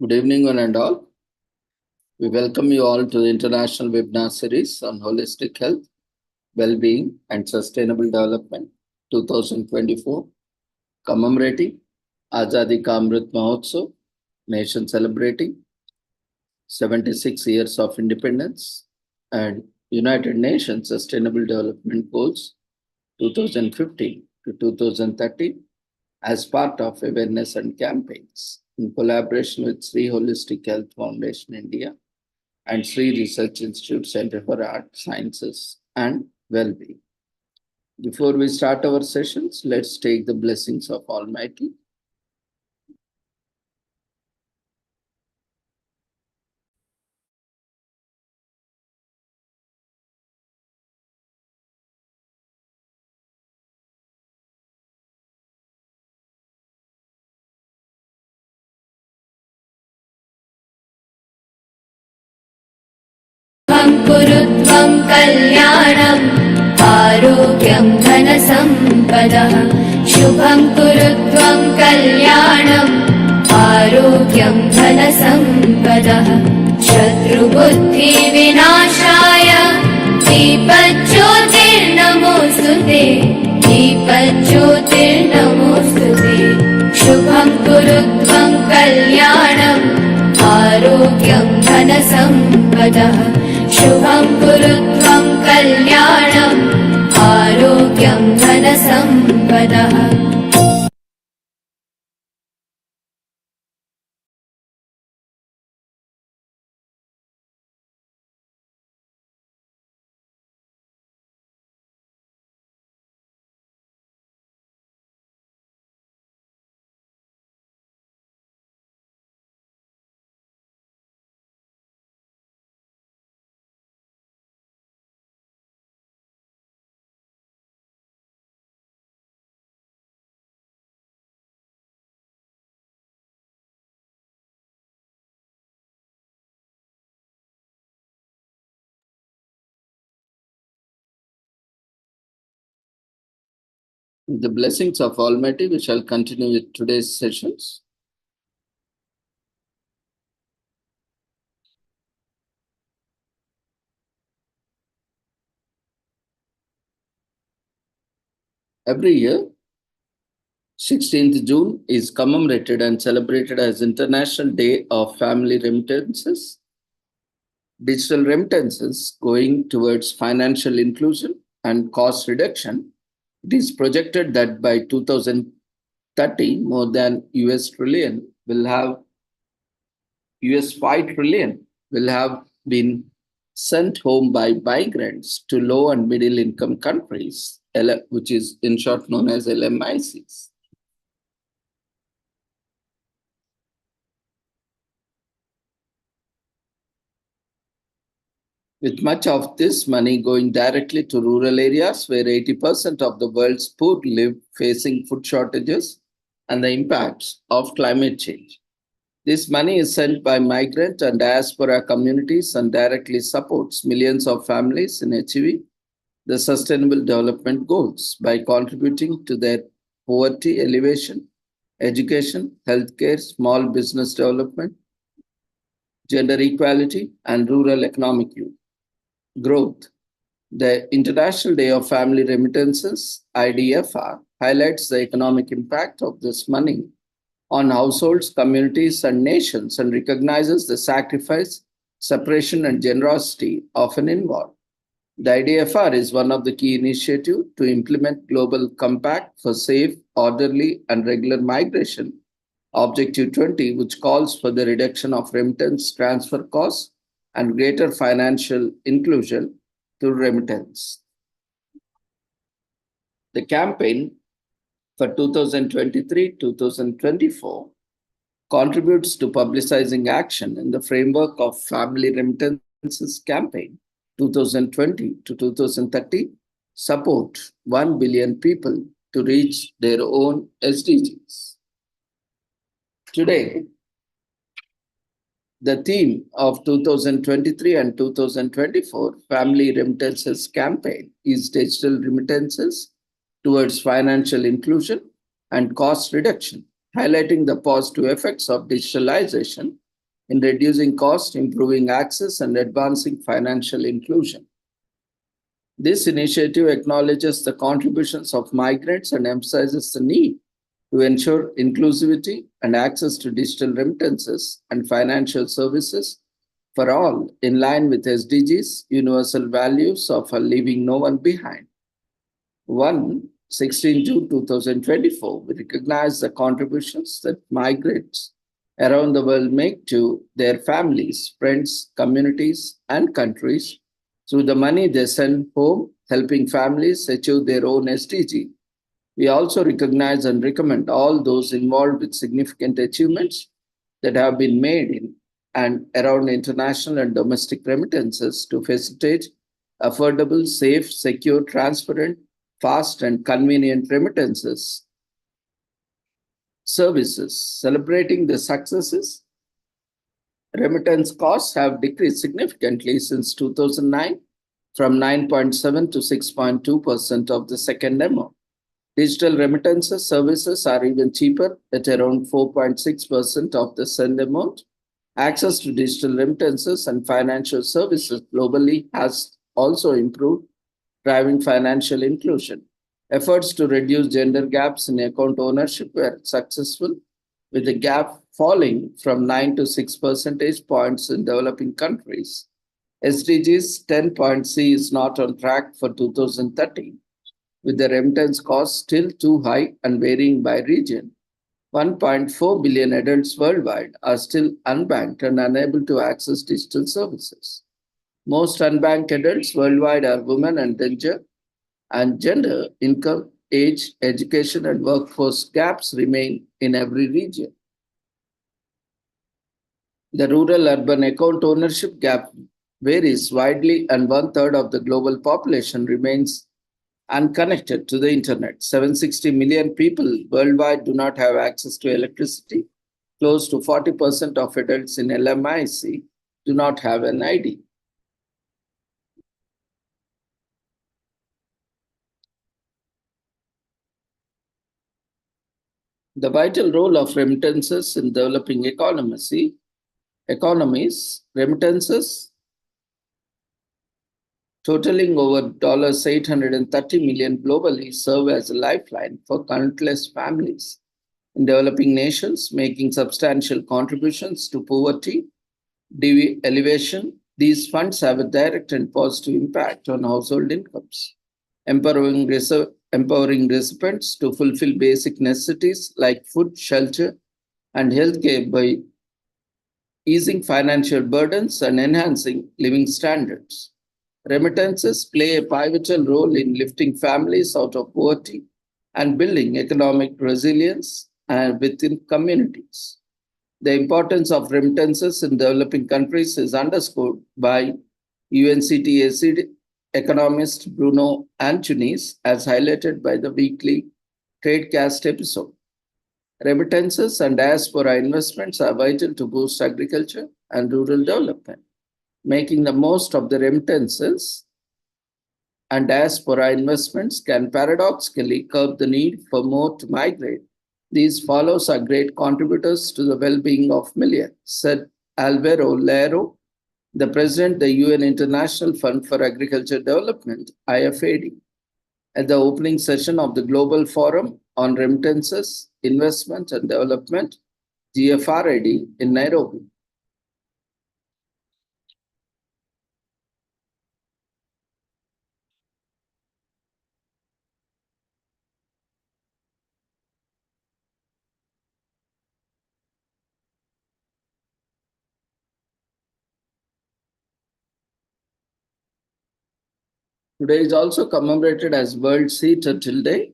Good evening, one and all. We welcome you all to the International Webinar Series on Holistic Health, Well-being and Sustainable Development 2024, commemorating Azadi Ka Amrit Mahotsav, nation celebrating 76 years of independence and United Nations Sustainable Development Goals 2015 to 2030 as part of awareness and campaigns in collaboration with Sri Holistic Health Foundation India and Sri Research Institute Center for Art, Sciences and Well-being. Before we start our sessions, let's take the blessings of Almighty. कुरुत्वं कल्याणम् आरोग्यं धनसम्पदः शुभं कुरुत्वं कल्याणम् आरोग्यं धनसम्पदः शत्रुबुद्धिविनाशाय दीपज्योतिर्नमोऽस्तुते दीपज्योतिर्नमोऽस्तुते शुभं कुरुत्वं कल्याणम् आरोग्यं धनसम्पदः शुभं कुरुत्वं कल्याणम् आरोग्यं धनसम्पदः With the blessings of Almighty, we shall continue with today's sessions. Every year, 16th June is commemorated and celebrated as International Day of Family Remittances. Digital remittances going towards financial inclusion and cost reduction. It is projected that by 2030, more than US trillion will have US 5 trillion will have been sent home by migrants to low and middle income countries, which is in short known as LMICs. With much of this money going directly to rural areas where 80% of the world's poor live, facing food shortages and the impacts of climate change. This money is sent by migrant and diaspora communities and directly supports millions of families in achieving the Sustainable Development Goals by contributing to their poverty alleviation, education, healthcare, small business development, gender equality, and rural economic growth. The International Day of Family Remittances, IDFR, highlights the economic impact of this money on households, communities, and nations and recognizes the sacrifice, separation, and generosity often involved. The IDFR is one of the key initiatives to implement Global Compact for Safe, Orderly, and Regular Migration, Objective 20, which calls for the reduction of remittance transfer costs and greater financial inclusion through remittance. The campaign for 2023-2024 contributes to publicizing action in the framework of Family Remittances Campaign 2020 to 2030, support 1 billion people to reach their own SDGs. Today, the theme of 2023 and 2024 Family Remittances Campaign is digital remittances towards financial inclusion and cost reduction, highlighting the positive effects of digitalization in reducing cost, improving access, and advancing financial inclusion. This initiative acknowledges the contributions of migrants and emphasizes the need to ensure inclusivity and access to digital remittances and financial services for all, in line with SDGs, universal values of leaving no one behind. 16 June 2024, we recognize the contributions that migrants around the world make to their families, friends, communities, and countries through the money they send home, helping families achieve their own SDG. We also recognize and recommend all those involved with significant achievements that have been made in and around international and domestic remittances to facilitate affordable, safe, secure, transparent, fast, and convenient remittances services. Celebrating the successes, remittance costs have decreased significantly since 2009 from 9.7 to 6.2% of the second amount. Digital remittances services are even cheaper at around 4.6% of the send amount. Access to digital remittances and financial services globally has also improved, driving financial inclusion. Efforts to reduce gender gaps in account ownership were successful, with the gap falling from 9 to 6 percentage points in developing countries. SDGs 10.C is not on track for 2030, with the remittance cost still too high and varying by region. 1.4 billion adults worldwide are still unbanked and unable to access digital services. Most unbanked adults worldwide are women and gender, income, age, education, and workforce gaps remain in every region. The rural-urban account ownership gap varies widely, and one-third of the global population remains unconnected to the internet. 760 million people worldwide do not have access to electricity. Close to 40% of adults in LMIC do not have an ID. The vital role of remittances in developing economies, remittances totaling over $830 million globally serve as a lifeline for countless families in developing nations, making substantial contributions to poverty elevation. These funds have a direct and positive impact on household incomes, empowering recipients to fulfill basic necessities like food, shelter, and healthcare by easing financial burdens and enhancing living standards. Remittances play a pivotal role in lifting families out of poverty and building economic resilience within communities. The importance of remittances in developing countries is underscored by UNCTAD economist Bruno Antunes, as highlighted by the weekly Tradecast episode. Remittances and diaspora investments are vital to boost agriculture and rural development. Making the most of the remittances and diaspora investments can paradoxically curb the need for more to migrate. These follows are great contributors to the well-being of millions, said Alvaro Lero, the president of the UN International Fund for Agriculture Development, IFAD, at the opening session of the Global Forum on Remittances, Investment and Development, GFRID, in Nairobi. Today is also commemorated as World Sea Turtle Day,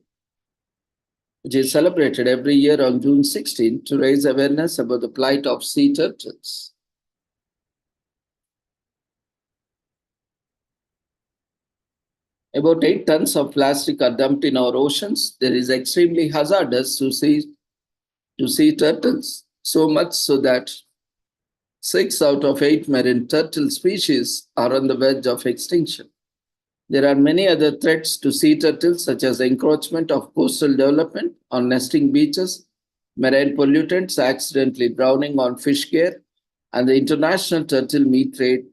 which is celebrated every year on June 16 to raise awareness about the plight of sea turtles. About 8 tons of plastic are dumped in our oceans. There is extremely hazardous to sea turtles, so much so that 6 out of 8 marine turtle species are on the verge of extinction. There are many other threats to sea turtles, such as the encroachment of coastal development on nesting beaches, marine pollutants accidentally drowning on fish gear, and the international turtle meat trade.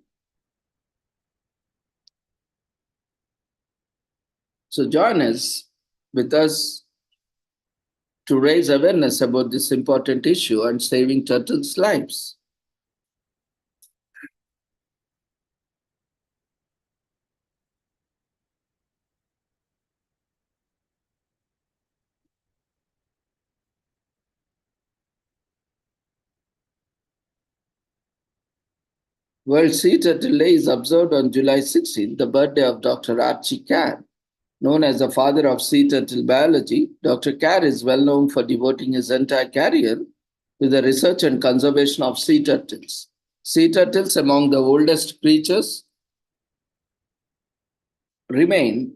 So join us with us to raise awareness about this important issue and saving turtles' lives. World Sea Turtle Day is observed on July 16th, the birthday of Dr. Archie Carr. Known as the father of sea turtle biology, Dr. Carr is well known for devoting his entire career to the research and conservation of sea turtles. Sea turtles, among the oldest creatures, remain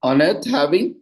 on Earth, having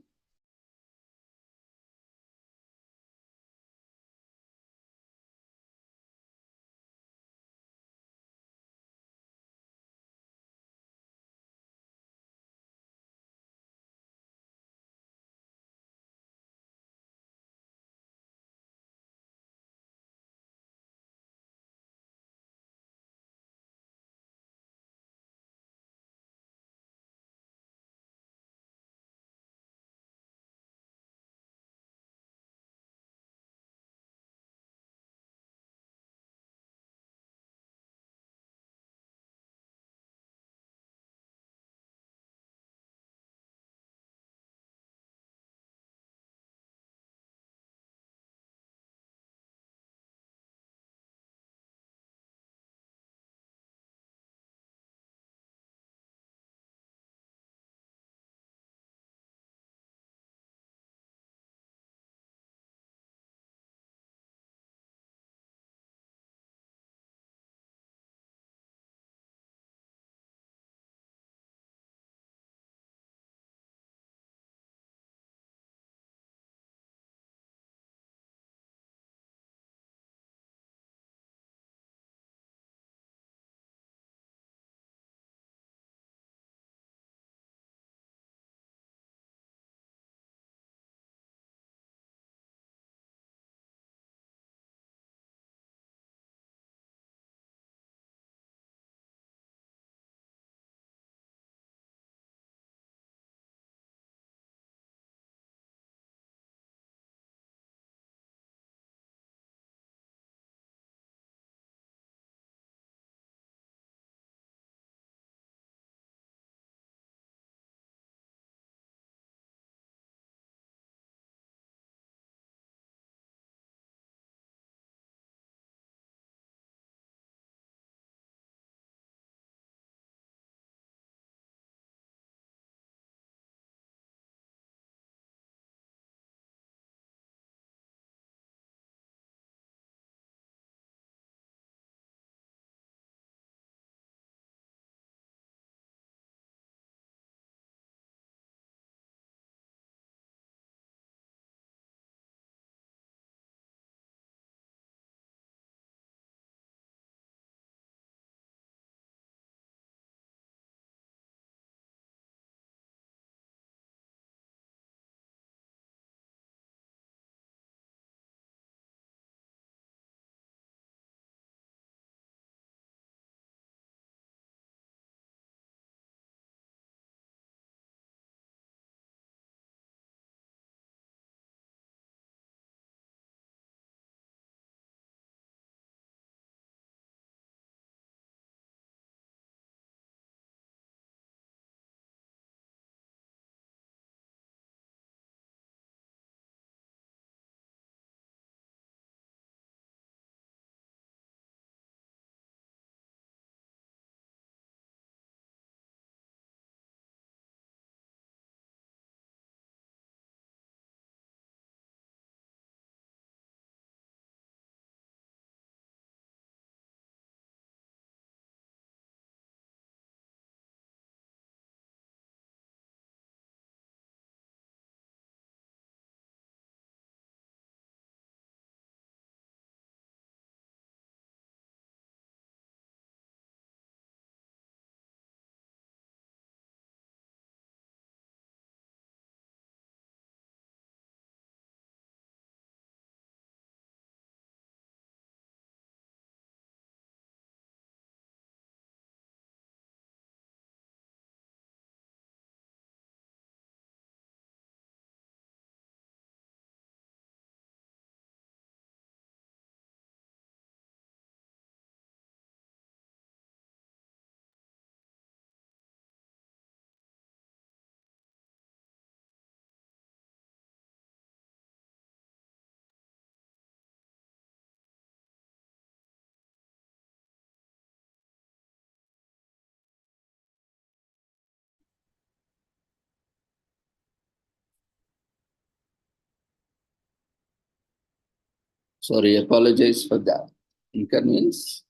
Sorry, apologize for that inconvenience.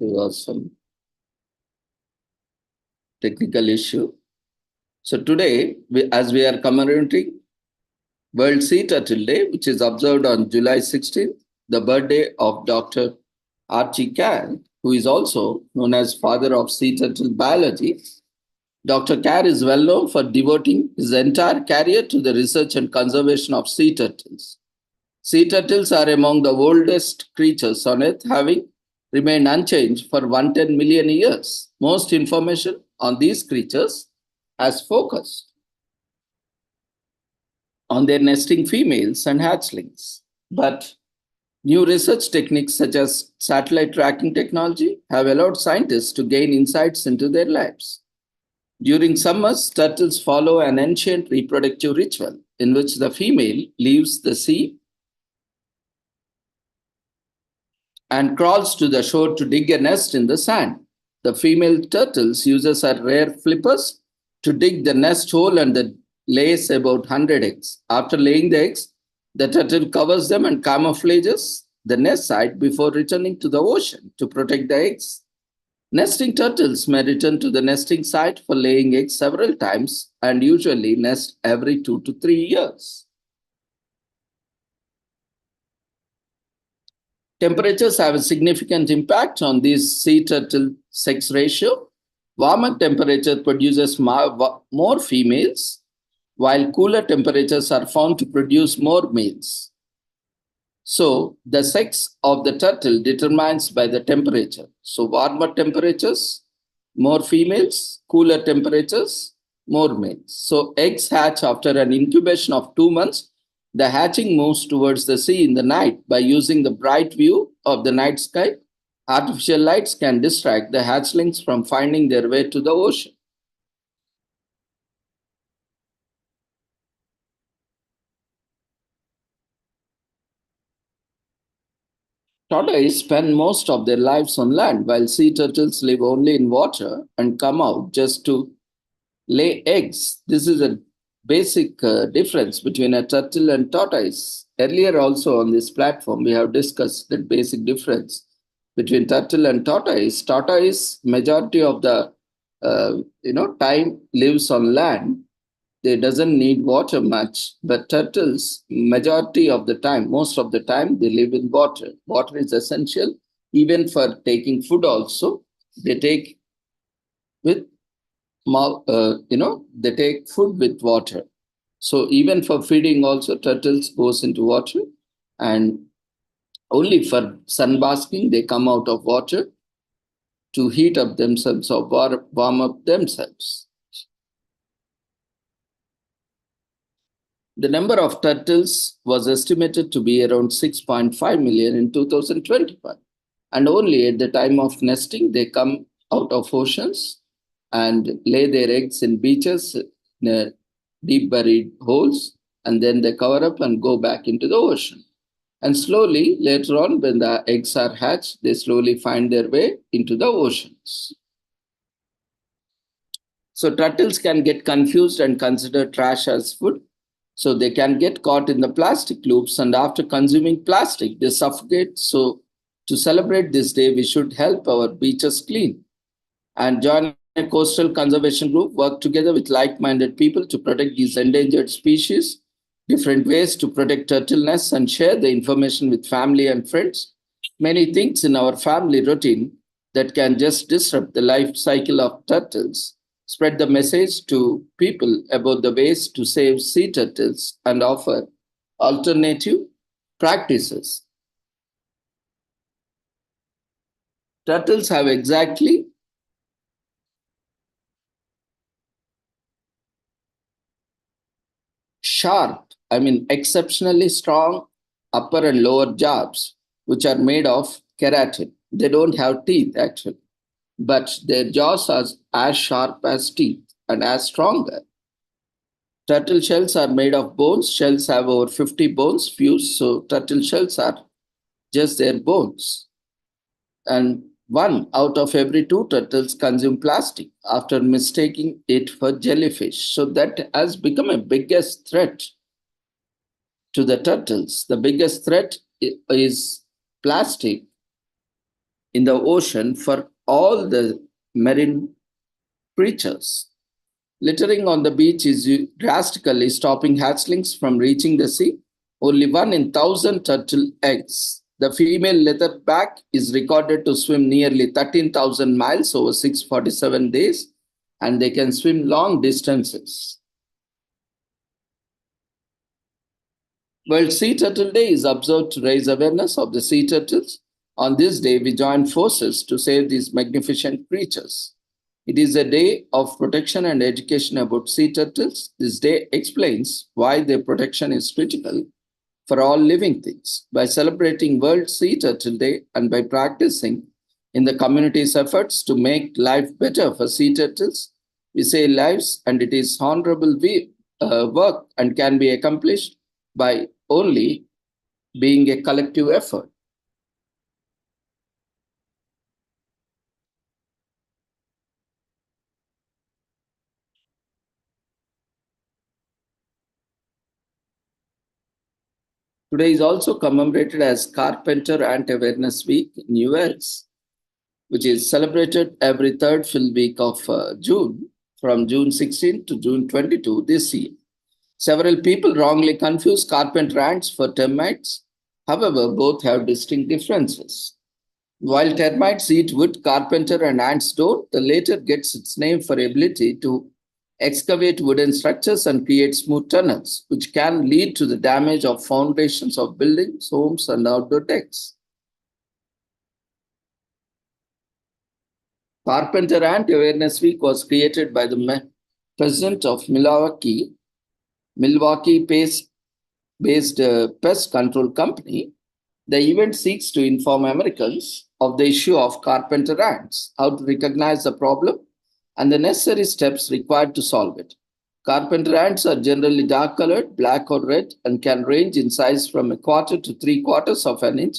There was some technical issue. So today, as we are commemorating World Sea Turtle Day, which is observed on July 16th, the birthday of Dr. Archie Carr, who is also known as father of sea turtle biology. Dr. Carr is well known for devoting his entire career to the research and conservation of sea turtles. Sea turtles are among the oldest creatures on Earth, having remained unchanged for 110 million years. Most information on these creatures has focused on their nesting females and hatchlings. But new research techniques such as satellite tracking technology have allowed scientists to gain insights into their lives. During summers, turtles follow an ancient reproductive ritual in which the female leaves the sea and crawls to the shore to dig a nest in the sand. The female turtles uses her rare flippers to dig the nest hole and lays about 100 eggs. After laying the eggs, the turtle covers them and camouflages the nest site before returning to the ocean to protect the eggs. Nesting turtles may return to the nesting site for laying eggs several times and usually nest every 2 to 3 years. Temperatures have a significant impact on this sea turtle sex ratio. Warmer temperature produces more females, while cooler temperatures are found to produce more males. So the sex of the turtle determines by the temperature. So warmer temperatures, more females, cooler temperatures, more males. So eggs hatch after an incubation of 2 months. The hatching moves towards the sea in the night by using the bright view of the night sky. Artificial lights can distract the hatchlings from finding their way to the ocean. Tortoises spend most of their lives on land, while sea turtles live only in water and come out just to lay eggs. This is a basic difference between a turtle and tortoise. Earlier, also on this platform, we have discussed that basic difference between turtle and tortoise. Tortoise, majority of the time lives on land. They doesn't need water much, but turtles, majority of the time, most of the time, they live in water. Water is essential, even for taking food. Also, they take with they take food with water. So even for feeding also, turtles goes into water, and only for sunbasking they come out of water to heat up themselves or warm up themselves. The number of turtles was estimated to be around 6.5 million in 2025. And only at the time of nesting, they come out of oceans and lay their eggs in beaches, deep buried holes, and then they cover up and go back into the ocean. And slowly, later on, when the eggs are hatched, they slowly find their way into the oceans. So turtles can get confused and consider trash as food. So they can get caught in the plastic loops, and after consuming plastic, they suffocate. So to celebrate this day, we should help our beaches clean and join a coastal conservation group, work together with like-minded people to protect these endangered species, different ways to protect turtle nests, and share the information with family and friends. Many things in our family routine that can just disrupt the life cycle of turtles. Spread the message to people about the ways to save sea turtles and offer alternative practices. Turtles have exactly exceptionally strong upper and lower jaws, which are made of keratin. They don't have teeth actually, but their jaws are as sharp as teeth and as stronger. Turtle shells are made of bones. Shells have over 50 bones fused, so turtle shells are just their bones. And 1 out of every 2 turtles consume plastic after mistaking it for jellyfish. So that has become a biggest threat to the turtles. The biggest threat is plastic in the ocean for all the marine creatures. Littering on the beach is drastically stopping hatchlings from reaching the sea. Only 1 in 1,000 turtle eggs. The female leatherback is recorded to swim nearly 13,000 miles over 647 days, and they can swim long distances. World Sea Turtle Day is observed to raise awareness of the sea turtles. On this day, we join forces to save these magnificent creatures. It is a day of protection and education about sea turtles. This day explains why their protection is critical for all living things. By celebrating World Sea Turtle Day and by practicing in the community's efforts to make life better for sea turtles, we save lives, and it is honorable work and can be accomplished by only being a collective effort. Today is also commemorated as Carpenter Ant Awareness Week in US, which is celebrated every third full week of June, from June 16 to June 22 this year. Several people wrongly confuse carpenter ants for termites. However, both have distinct differences. While termites eat wood, carpenter and ants don't. The latter gets its name for ability to excavate wooden structures and create smooth tunnels, which can lead to the damage of foundations of buildings, homes, and outdoor decks. Carpenter Ant Awareness Week was created by the president of Milwaukee-based pest control company. The event seeks to inform Americans of the issue of carpenter ants, how to recognize the problem, and the necessary steps required to solve it. Carpenter ants are generally dark colored, black or red, and can range in size from a quarter to 3/4 of an inch,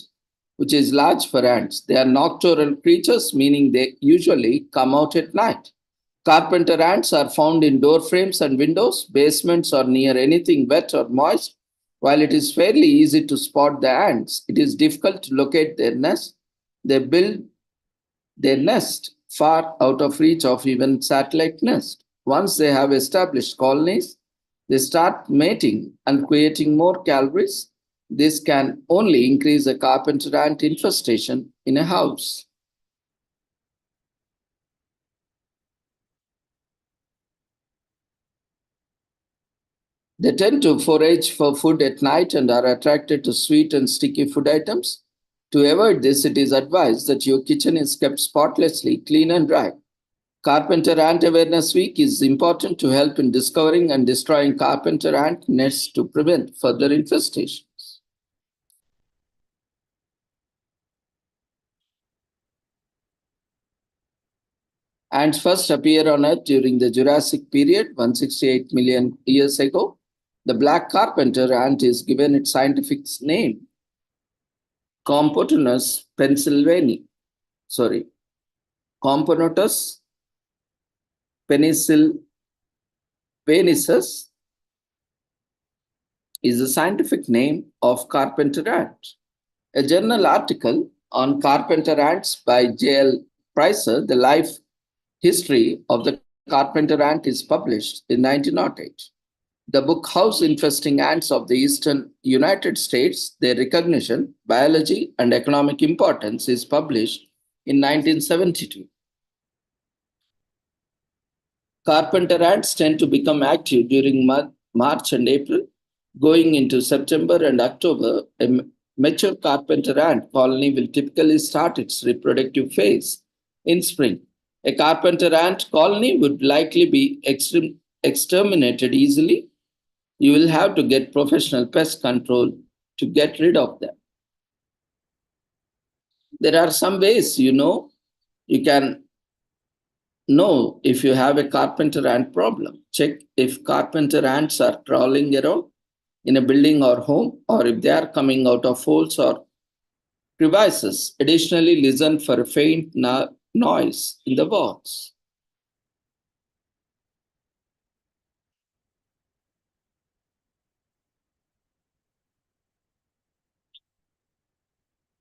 which is large for ants. They are nocturnal creatures, meaning they usually come out at night. Carpenter ants are found in door frames and windows, basements, or near anything wet or moist. While it is fairly easy to spot the ants, it is difficult to locate their nest. They build their nest far out of reach of even satellite nest. Once they have established colonies, they start mating and creating more calories. This can only increase the carpenter ant infestation in a house. They tend to forage for food at night and are attracted to sweet and sticky food items. To avoid this, it is advised that your kitchen is kept spotlessly clean and dry. Carpenter Ant Awareness Week is important to help in discovering and destroying carpenter ant nests to prevent further infestations. Ants first appeared on Earth during the Jurassic period, 168 million years ago. The black carpenter ant is given its scientific name, Compotonus pennsylvania. Sorry, Componotus pennsylvanius is the scientific name of carpenter ant. A journal article on carpenter ants by J.L. Pricer, The Life History of the Carpenter Ant, is published in 1908. The book House Infesting Ants of the Eastern United States, Their Recognition, Biology, and Economic Importance is published in 1972. Carpenter ants tend to become active during March and April. Going into September and October, a mature carpenter ant colony will typically start its reproductive phase in spring. A carpenter ant colony would likely be exterminated easily. You will have to get professional pest control to get rid of them. There are some ways you can know if you have a carpenter ant problem. Check if carpenter ants are crawling around in a building or home, or if they are coming out of holes or crevices. Additionally, listen for a faint noise in the walls.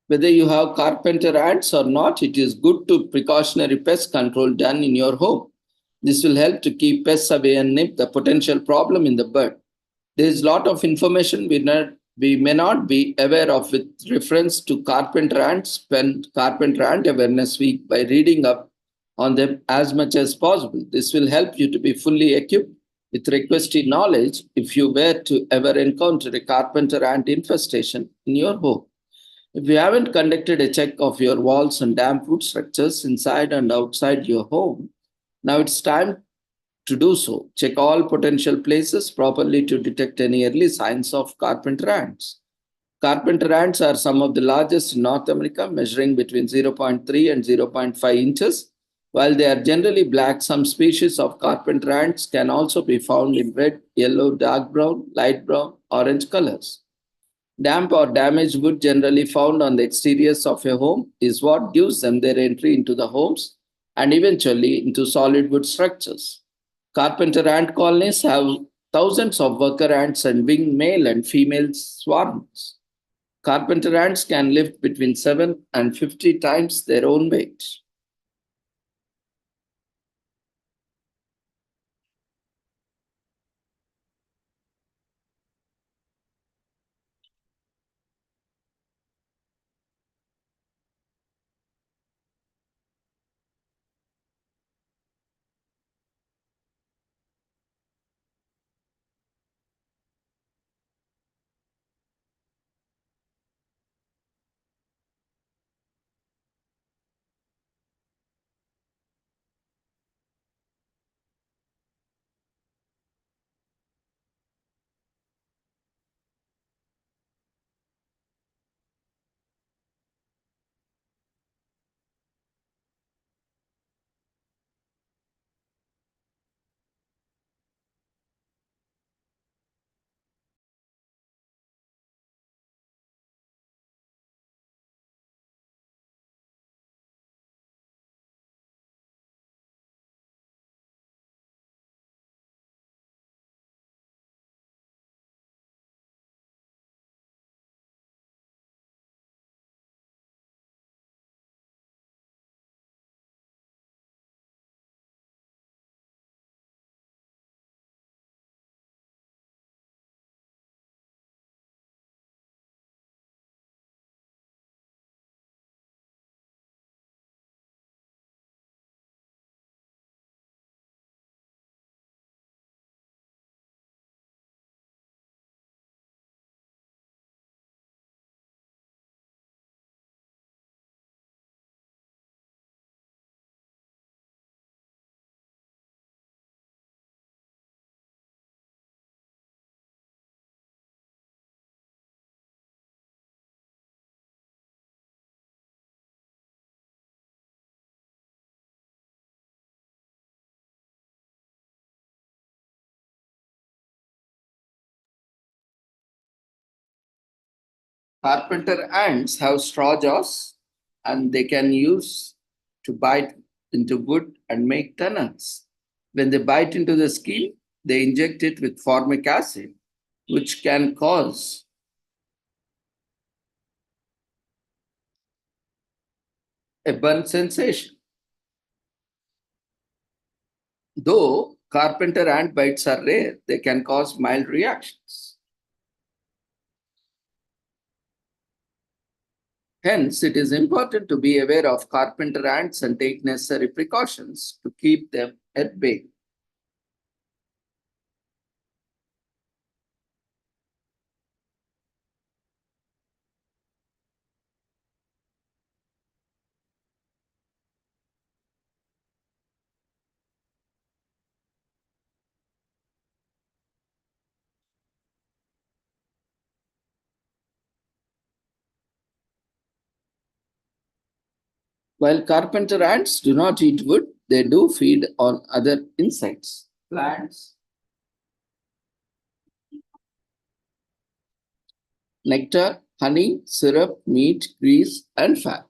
Whether you have carpenter ants or not, it is good to precautionary pest control done in your home. This will help to keep pests away and nip the potential problem in the bud. There is a lot of information we may not be aware of with reference to carpenter ants. Spend Carpenter Ant Awareness Week by reading up on them as much as possible. This will help you to be fully equipped with requested knowledge if you were to ever encounter a carpenter ant infestation in your home. If you haven't conducted a check of your walls and damp wood structures inside and outside your home, now it's time to do so. Check all potential places properly to detect any early signs of carpenter ants. Carpenter ants are some of the largest in North America, measuring between zero point 0.3 and zero point 0.5 inches. While they are generally black, some species of carpenter ants can also be found in red, yellow, dark brown, light brown, orange colors. Damp or damaged wood generally found on the exteriors of a home is what gives them their entry into the homes and eventually into solid wood structures. Carpenter ant colonies have thousands of worker ants and winged male and female swarms. Carpenter ants can lift between 7 and 50 times their own weight. Carpenter ants have straw jaws and they can use to bite into wood and make tunnels. When they bite into the skin, they inject it with formic acid, which can cause a burn sensation. Though carpenter ant bites are rare, they can cause mild reactions. Hence, it is important to be aware of carpenter ants and take necessary precautions to keep them at bay. While carpenter ants do not eat wood, they do feed on other insects, plants, nectar, honey, syrup, meat, grease, and fat.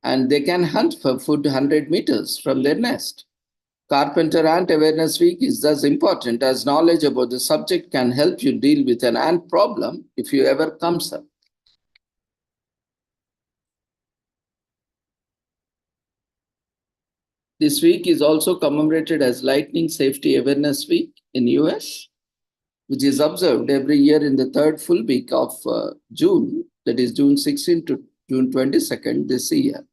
And they can hunt for food 100 meters from their nest. Carpenter Ant Awareness Week is thus important as knowledge about the subject can help you deal with an ant problem if you ever comes up. This week is also commemorated as Lightning Safety Awareness Week in US, which is observed every year in the third full week of June, that is June 16 to June 22nd this year.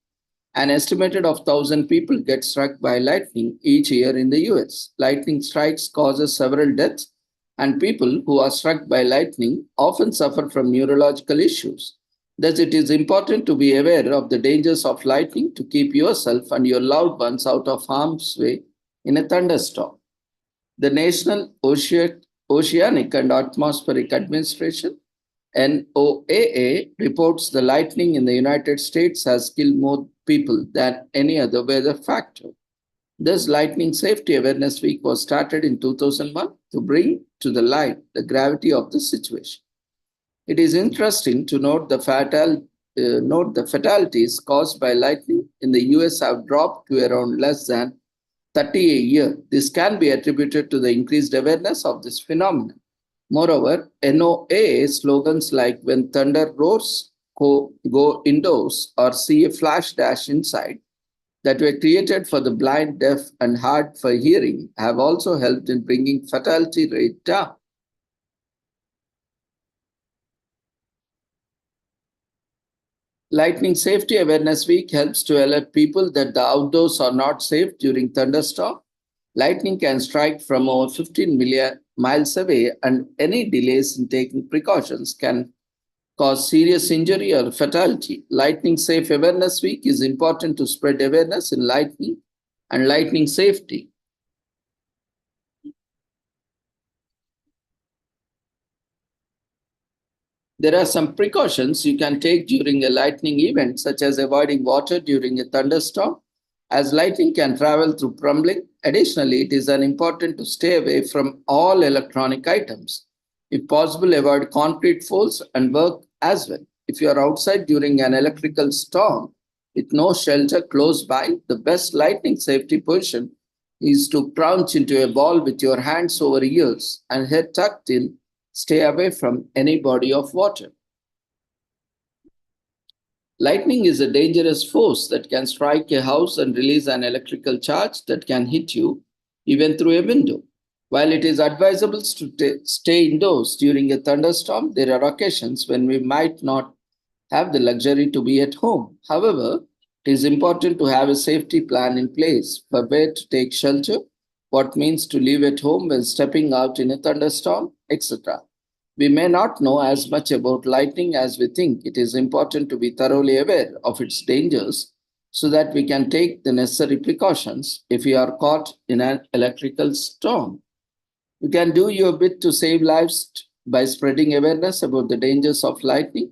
An estimated of 1,000 people get struck by lightning each year in the US. Lightning strikes causes several deaths, and people who are struck by lightning often suffer from neurological issues. Thus, it is important to be aware of the dangers of lightning to keep yourself and your loved ones out of harm's way in a thunderstorm. The National Oceanic and Atmospheric Administration NOAA reports the lightning in the United States has killed more people than any other weather factor. This Lightning Safety Awareness Week was started in 2001 to bring to the light the gravity of the situation. It is interesting to note the fatalities caused by lightning in the US have dropped to around less than 30 a year. This can be attributed to the increased awareness of this phenomenon. Moreover, NOAA slogans like "When thunder roars, go indoors" or "See a flash dash inside" that were created for the blind, deaf, and hard for hearing have also helped in bringing fatality rate down. Lightning Safety Awareness Week helps to alert people that the outdoors are not safe during thunderstorm. Lightning can strike from over 15 million miles away, and any delays in taking precautions can cause serious injury or fatality. Lightning Safe Awareness Week is important to spread awareness in lightning and lightning safety. There are some precautions you can take during a lightning event, such as avoiding water during a thunderstorm, as lightning can travel through plumbing. Additionally, it is important to stay away from all electronic items. If possible, avoid concrete poles and work as well. If you are outside during an electrical storm with no shelter close by, the best lightning safety position is to crouch into a ball with your hands over ears and head tucked in. Stay away from any body of water. Lightning is a dangerous force that can strike a house and release an electrical charge that can hit you even through a window. While it is advisable to stay indoors during a thunderstorm, there are occasions when we might not have the luxury to be at home. However, it is important to have a safety plan in place for where to take shelter, what means to leave at home when stepping out in a thunderstorm, etc. We may not know as much about lightning as we think. It is important to be thoroughly aware of its dangers so that we can take the necessary precautions if we are caught in an electrical storm. You can do your bit to save lives by spreading awareness about the dangers of lightning.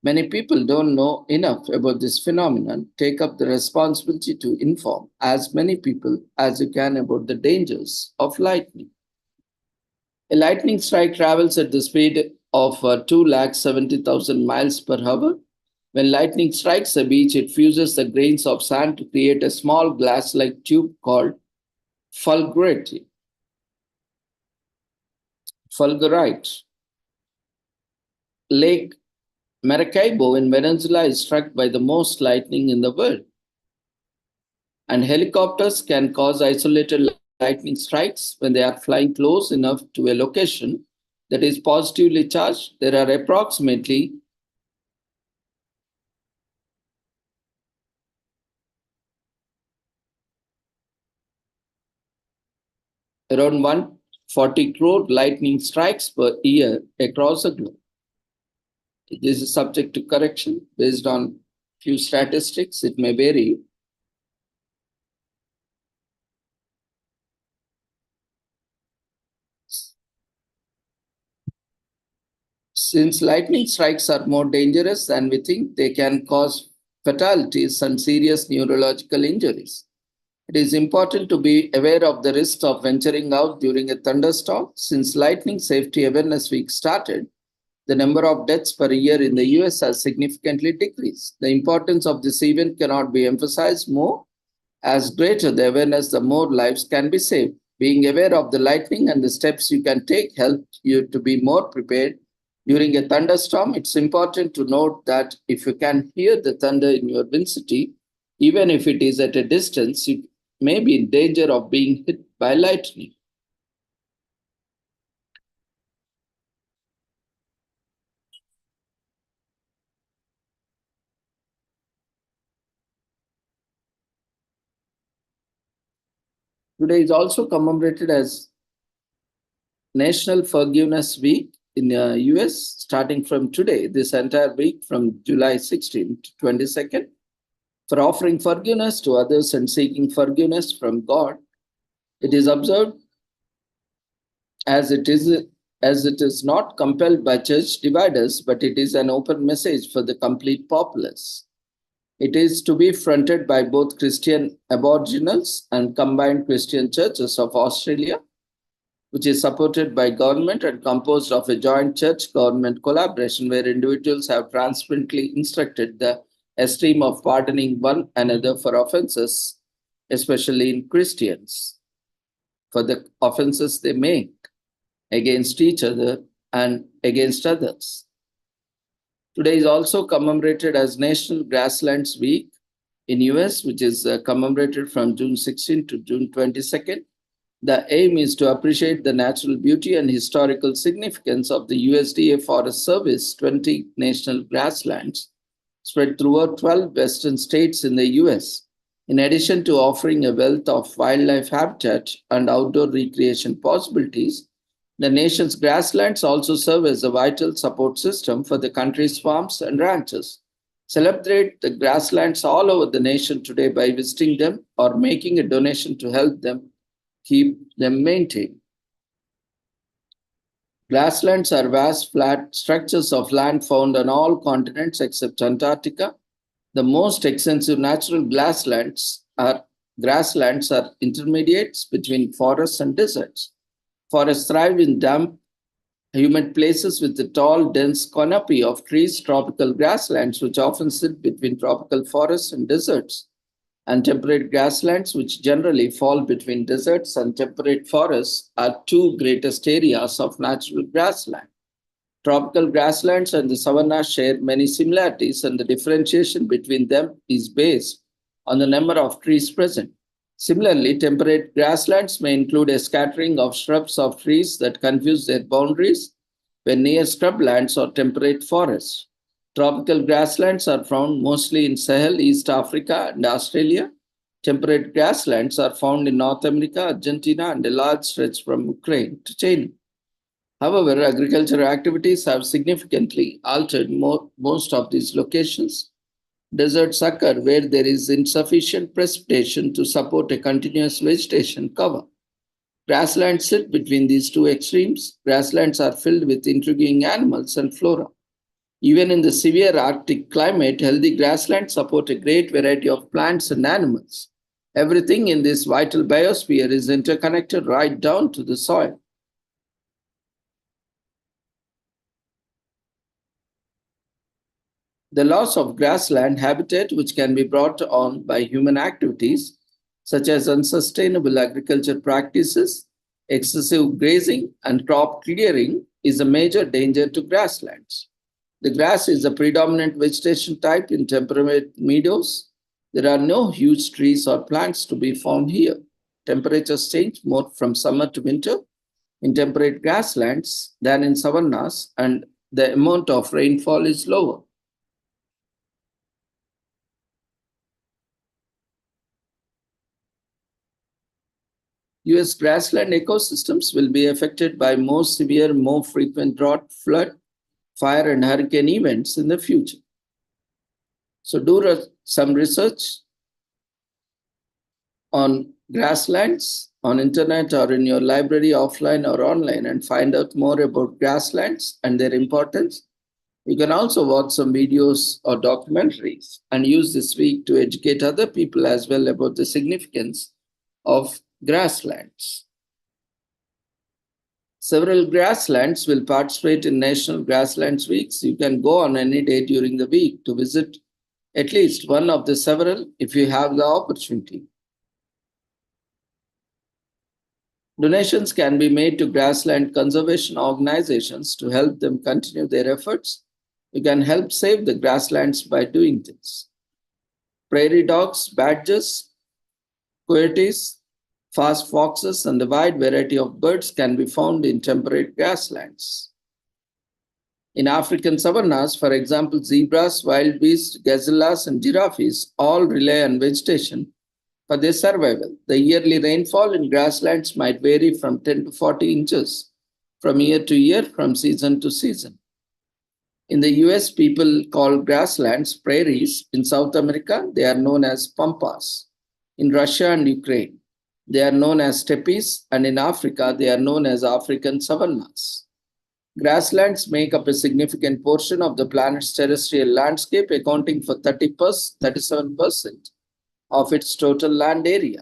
Many people don't know enough about this phenomenon. Take up the responsibility to inform as many people as you can about the dangers of lightning. A lightning strike travels at the speed of 270,000 miles per hour. When lightning strikes a beach, it fuses the grains of sand to create a small glass-like tube called fulgurite. Lake Maracaibo in Venezuela is struck by the most lightning in the world. And helicopters can cause isolated lightning strikes when they are flying close enough to a location that is positively charged. There are approximately around 140 crore lightning strikes per year across the globe. This is subject to correction based on few statistics. It may vary. Since lightning strikes are more dangerous than we think, they can cause fatalities and serious neurological injuries. It is important to be aware of the risks of venturing out during a thunderstorm. Since Lightning Safety Awareness Week started, the number of deaths per year in the US has significantly decreased. The importance of this event cannot be emphasized more. As greater the awareness, the more lives can be saved. Being aware of the lightning and the steps you can take help you to be more prepared during a thunderstorm. It's important to note that if you can hear the thunder in your vicinity, even if it is at a distance, may be in danger of being hit by lightning. Today is also commemorated as National Forgiveness Week in the US, starting from today, this entire week from July 16th to 22nd, for offering forgiveness to others and seeking forgiveness from God. It is observed as it is not compelled by church dividers, but it is an open message for the complete populace. It is to be fronted by both Christian Aboriginals and combined Christian churches of Australia, which is supported by government and composed of a joint church-government collaboration where individuals have transparently instructed the esteem of pardoning one another for offenses, especially in Christians, for the offenses they make against each other and against others. Today is also commemorated as National Grasslands Week in US, which is commemorated from June 16 to June 22nd. The aim is to appreciate the natural beauty and historical significance of the USDA Forest Service 20 national grasslands spread throughout 12 western states in the US. In addition to offering a wealth of wildlife habitat and outdoor recreation possibilities, the nation's grasslands also serve as a vital support system for the country's farms and ranches. Celebrate the grasslands all over the nation today by visiting them or making a donation to help them keep them maintained. Grasslands are vast, flat structures of land found on all continents except Antarctica. The most extensive natural grasslands are intermediates between forests and deserts. Forests thrive in damp, humid places with a tall, dense canopy of trees, tropical grasslands, which often sit between tropical forests and deserts, and temperate grasslands, which generally fall between deserts and temperate forests, are two greatest areas of natural grassland. Tropical grasslands and the savanna share many similarities, and the differentiation between them is based on the number of trees present. Similarly, temperate grasslands may include a scattering of shrubs of trees that confuse their boundaries when near scrublands or temperate forests. Tropical grasslands are found mostly in Sahel, East Africa, and Australia. Temperate grasslands are found in North America, Argentina, and a large stretch from Ukraine to China. However, agricultural activities have significantly altered most of these locations. Deserts occur where there is insufficient precipitation to support a continuous vegetation cover. Grasslands sit between these two extremes. Grasslands are filled with intriguing animals and flora. Even in the severe Arctic climate, healthy grasslands support a great variety of plants and animals. Everything in this vital biosphere is interconnected right down to the soil. The loss of grassland habitat, which can be brought on by human activities, such as unsustainable agriculture practices, excessive grazing, and crop clearing, is a major danger to grasslands. The grass is the predominant vegetation type in temperate meadows. There are no huge trees or plants to be found here. Temperatures change more from summer to winter in temperate grasslands than in savannas, and the amount of rainfall is lower. US grassland ecosystems will be affected by more severe, more frequent drought, flood, fire, and hurricane events in the future. So do some research on grasslands on internet or in your library, offline or online, and find out more about grasslands and their importance. You can also watch some videos or documentaries and use this week to educate other people as well about the significance of grasslands. Several grasslands will participate in National Grasslands Weeks. You can go on any day during the week to visit at least one of the several if you have the opportunity. Donations can be made to grassland conservation organizations to help them continue their efforts. You can help save the grasslands by doing this. Prairie dogs, badgers, coyotes, fast foxes, and a wide variety of birds can be found in temperate grasslands. In African savannas, for example, zebras, wild beasts, gazelles, and giraffes all rely on vegetation for their survival. The yearly rainfall in grasslands might vary from 10 to 40 inches from year to year, from season to season. In the US, people call grasslands prairies. In South America, they are known as pampas. In Russia and Ukraine, they are known as steppes, and in Africa, they are known as African savannas. Grasslands make up a significant portion of the planet's terrestrial landscape, accounting for 37% of its total land area.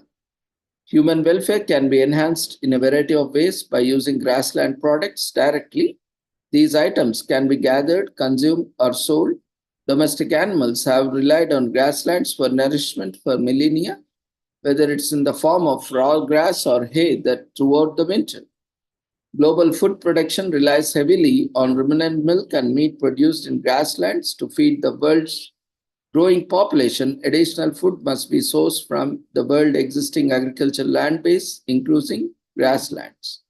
Human welfare can be enhanced in a variety of ways by using grassland products directly. These items can be gathered, consumed, or sold. Domestic animals have relied on grasslands for nourishment for millennia, whether it's in the form of raw grass or hay that throughout the winter. Global food production relies heavily on ruminant milk and meat produced in grasslands to feed the world's growing population. Additional food must be sourced from the world existing agricultural land base, including grasslands.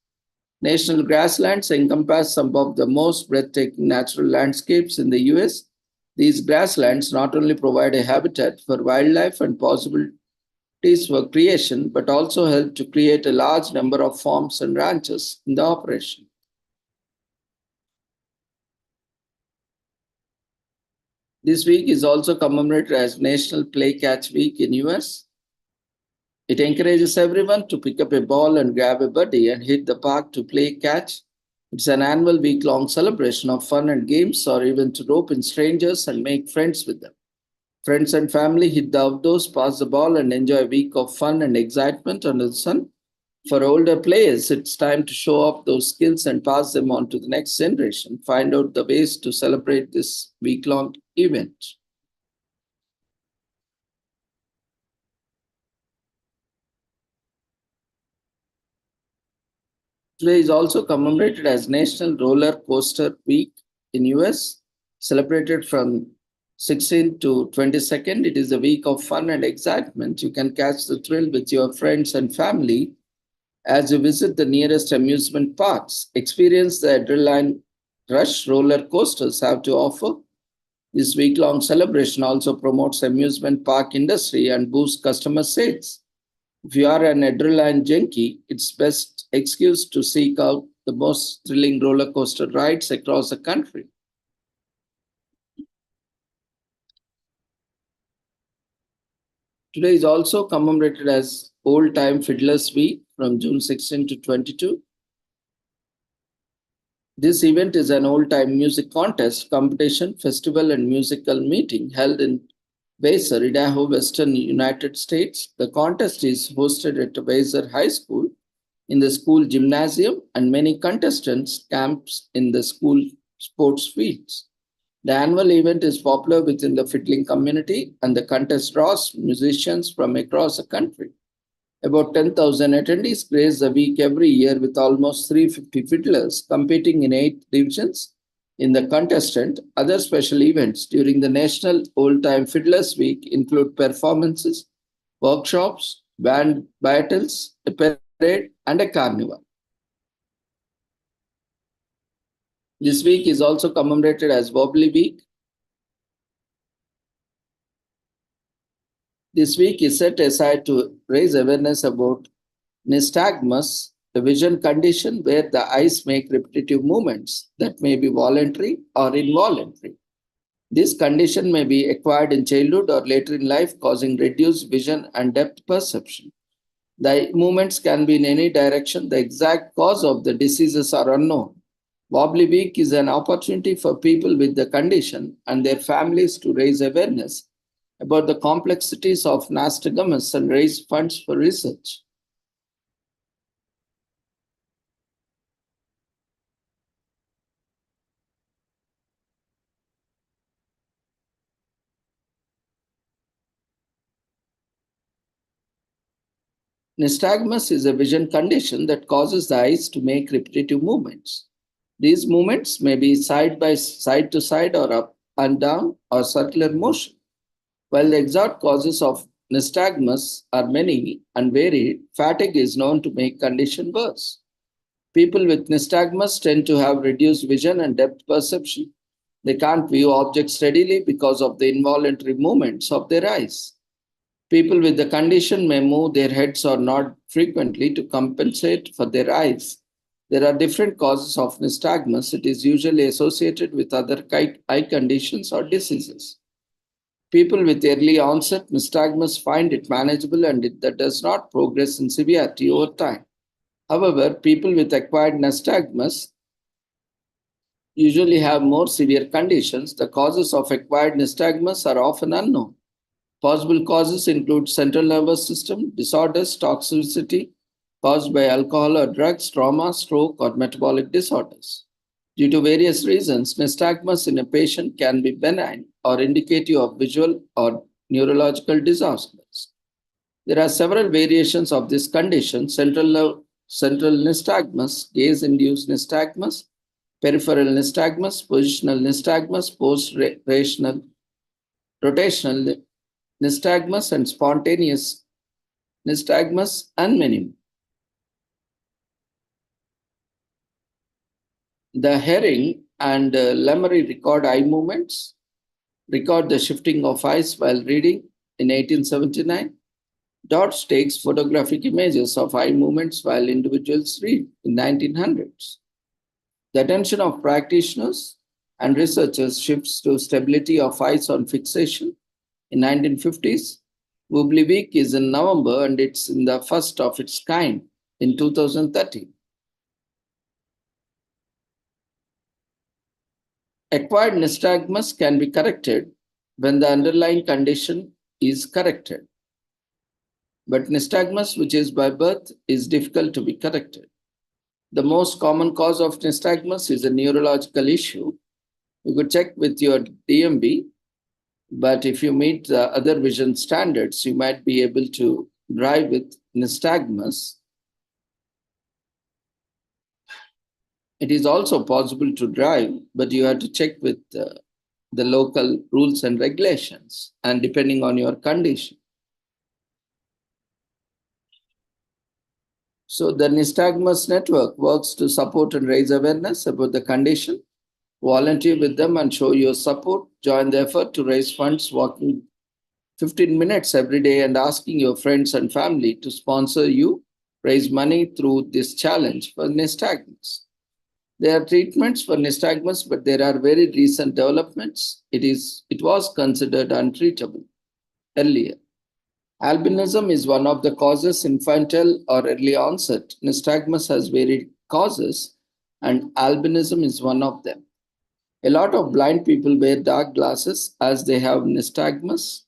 National grasslands encompass some of the most breathtaking natural landscapes in the US. These grasslands not only provide a habitat for wildlife and possibilities for creation, but also help to create a large number of farms and ranches in the operation. This week is also commemorated as National Play Catch Week in US. It encourages everyone to pick up a ball and grab a buddy and hit the park to play catch. It's an annual week-long celebration of fun and games, or even to rope in strangers and make friends with them. Friends and family hit the outdoors, pass the ball, and enjoy a week of fun and excitement under the sun. For older players, it's time to show off those skills and pass them on to the next generation. Find out the ways to celebrate this week-long event. Today is also commemorated as National Roller Coaster Week in US, celebrated from 16th to 22nd. It is a week of fun and excitement. You can catch the thrill with your friends and family as you visit the nearest amusement parks. Experience the adrenaline rush roller coasters have to offer. This week-long celebration also promotes amusement park industry and boosts customer sales. If you are an adrenaline junkie, it's best excuse to seek out the most thrilling roller coaster rides across the country. Today is also commemorated as Old Time Fiddlers Week from June 16 to 22. This event is an old-time music contest, competition, festival, and musical meeting held in Weiser, Idaho, Western United States. The contest is hosted at Weiser High School in the school gymnasium, and many contestants camps in the school sports fields. The annual event is popular within the fiddling community, and the contest draws musicians from across the country. About 10,000 attendees grace the week every year, with almost 350 fiddlers competing in 8 divisions in the contestant. Other special events during the National Old Time Fiddlers Week include performances, workshops, band battles, a parade, and a carnival. This week is also commemorated as Wobbly Week. This week is set aside to raise awareness about nystagmus, a vision condition where the eyes make repetitive movements that may be voluntary or involuntary. This condition may be acquired in childhood or later in life, causing reduced vision and depth perception. The movements can be in any direction. The exact cause of the diseases are unknown. Wobbly Week is an opportunity for people with the condition and their families to raise awareness about the complexities of nystagmus and raise funds for research. Nystagmus is a vision condition that causes the eyes to make repetitive movements. These movements may be side to side or up and down or circular motion. While the exact causes of nystagmus are many and varied, fatigue is known to make condition worse. People with nystagmus tend to have reduced vision and depth perception. They can't view objects steadily because of the involuntary movements of their eyes. People with the condition may move their heads or nod frequently to compensate for their eyes. There are different causes of nystagmus. It is usually associated with other eye conditions or diseases. People with early onset nystagmus find it manageable and that does not progress in severity over time. However, people with acquired nystagmus usually have more severe conditions. The causes of acquired nystagmus are often unknown. Possible causes include central nervous system disorders, toxicity caused by alcohol or drugs, trauma, stroke, or metabolic disorders. Due to various reasons, nystagmus in a patient can be benign or indicative of visual or neurological disorders. There are several variations of this condition: central nystagmus, gaze-induced nystagmus, peripheral nystagmus, positional nystagmus, rotational nystagmus, and spontaneous nystagmus, and many more. The Herring and Lemery record eye movements, record the shifting of eyes while reading in 1879. Dodge takes photographic images of eye movements while individuals read in 1900s. The attention of practitioners and researchers shifts to stability of eyes on fixation in 1950s. Wobbly Week is in November and it's in the first of its kind in 2013. Acquired nystagmus can be corrected when the underlying condition is corrected. But nystagmus, which is by birth, is difficult to be corrected. The most common cause of nystagmus is a neurological issue. You could check with your DMB, but if you meet the other vision standards, you might be able to drive with nystagmus. It is also possible to drive, but you have to check with the local rules and regulations, and depending on your condition. So the Nystagmus Network works to support and raise awareness about the condition. Volunteer with them and show your support. Join the effort to raise funds, walking 15 minutes every day and asking your friends and family to sponsor you, raise money through this challenge for nystagmus. There are treatments for nystagmus, but there are very recent developments. It was considered untreatable earlier. Albinism is one of the causes, infantile or early onset. Nystagmus has varied causes, and albinism is one of them. A lot of blind people wear dark glasses as they have nystagmus.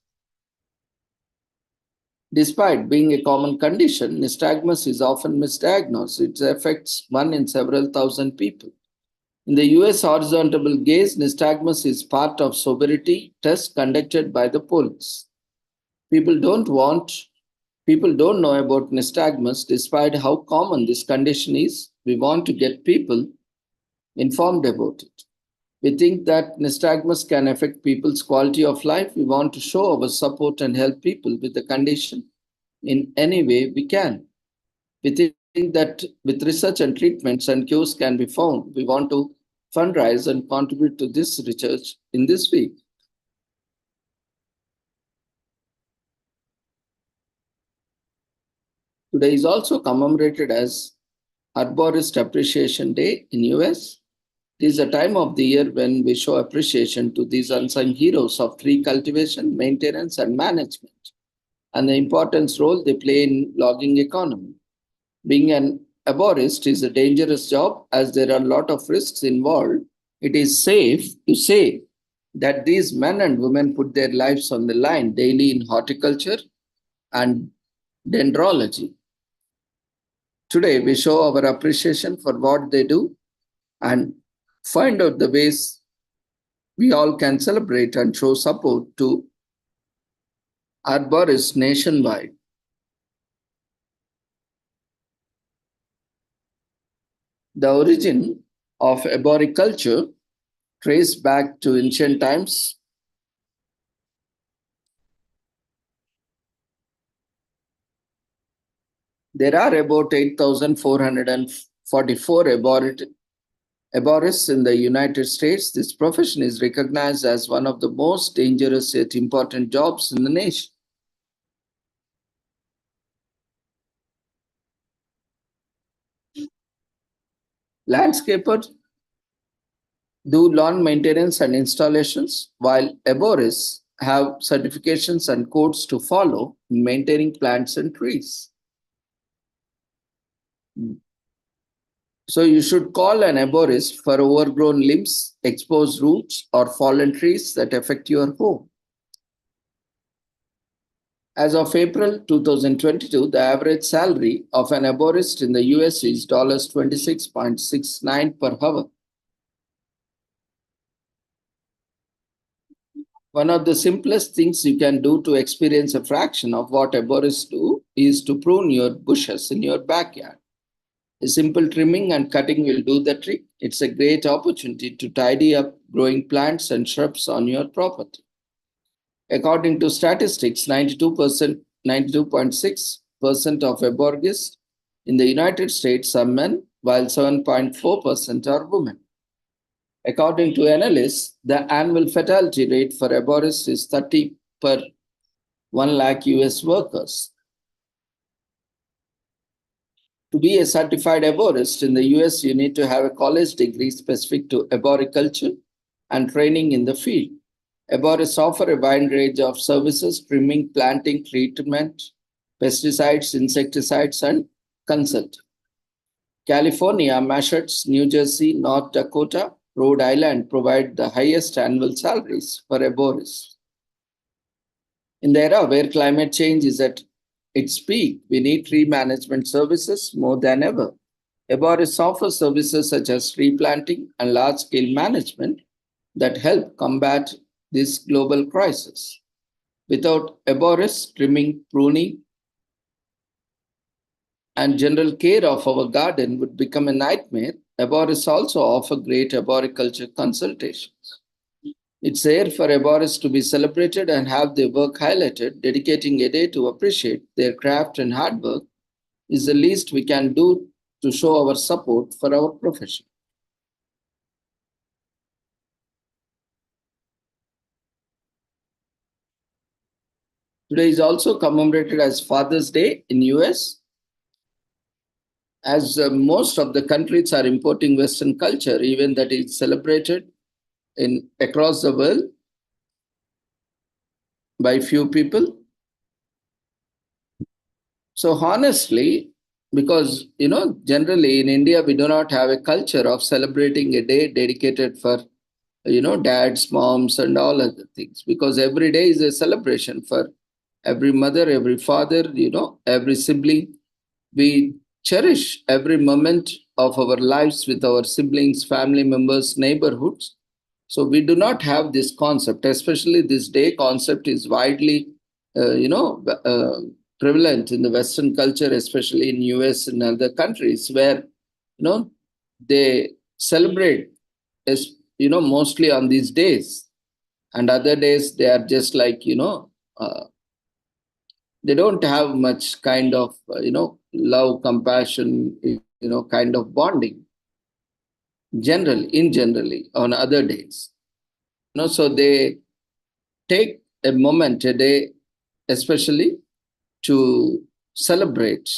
Despite being a common condition, nystagmus is often misdiagnosed. It affects 1 in several thousand people. In the US horizontal gaze, nystagmus is part of sobriety tests conducted by the police. People don't know about nystagmus despite how common this condition is. We want to get people informed about it. We think that nystagmus can affect people's quality of life. We want to show our support and help people with the condition in any way we can. We think that with research and treatments and cures can be found. We want to fundraise and contribute to this research in this week. Today is also commemorated as Arborist Appreciation Day in US. It is a time of the year when we show appreciation to these unsung heroes of tree cultivation, maintenance, and management, and the important role they play in logging economy. Being an arborist is a dangerous job as there are a lot of risks involved. It is safe to say that these men and women put their lives on the line daily in horticulture and dendrology. Today, we show our appreciation for what they do and find out the ways we all can celebrate and show support to arborists nationwide. The origin of arboriculture traced back to ancient times. There are about 8,444 arborists in the United States. This profession is recognized as one of the most dangerous yet important jobs in the nation. Landscapers do lawn maintenance and installations, while arborists have certifications and codes to follow in maintaining plants and trees. So you should call an arborist for overgrown limbs, exposed roots, or fallen trees that affect your home. As of April 2022, the average salary of an arborist in the US is $26.69 per hour. One of the simplest things you can do to experience a fraction of what arborists do is to prune your bushes in your backyard. A simple trimming and cutting will do the trick. It's a great opportunity to tidy up growing plants and shrubs on your property. According to statistics, 92.6% of arborists in the United States are men, while 7.4% are women. According to analysts, the annual fatality rate for arborists is 30 per 1 lakh US workers. To be a certified arborist in the US, you need to have a college degree specific to arboriculture and training in the field. Arborists offer a wide range of services: trimming, planting, treatment, pesticides, insecticides, and consult. California, Massachusetts, New Jersey, North Dakota, Rhode Island provide the highest annual salaries for arborists. In the era where climate change is at its peak, we need tree management services more than ever. Arborists offer services such as tree planting and large-scale management that help combat this global crisis. Without arborists, trimming, pruning, and general care of our garden would become a nightmare. Arborists also offer great arboriculture consultations. It's rare for arborists to be celebrated and have their work highlighted. Dedicating a day to appreciate their craft and hard work is the least we can do to show our support for our profession. Today is also commemorated as Father's Day in US. As most of the countries are importing Western culture, even that is celebrated in across the world by few people. So honestly, because generally in India we do not have a culture of celebrating a day dedicated for dads, moms, and all other things, because every day is a celebration for every mother, every father, every sibling. We cherish every moment of our lives with our siblings, family members, neighborhoods. So we do not have this concept, especially this day concept is widely, prevalent in the Western culture, especially in US and other countries where, they celebrate, mostly on these days. And other days they are just like, they don't have much kind of, love, compassion, kind of bonding generally on other days. So they take a moment a day, especially to celebrate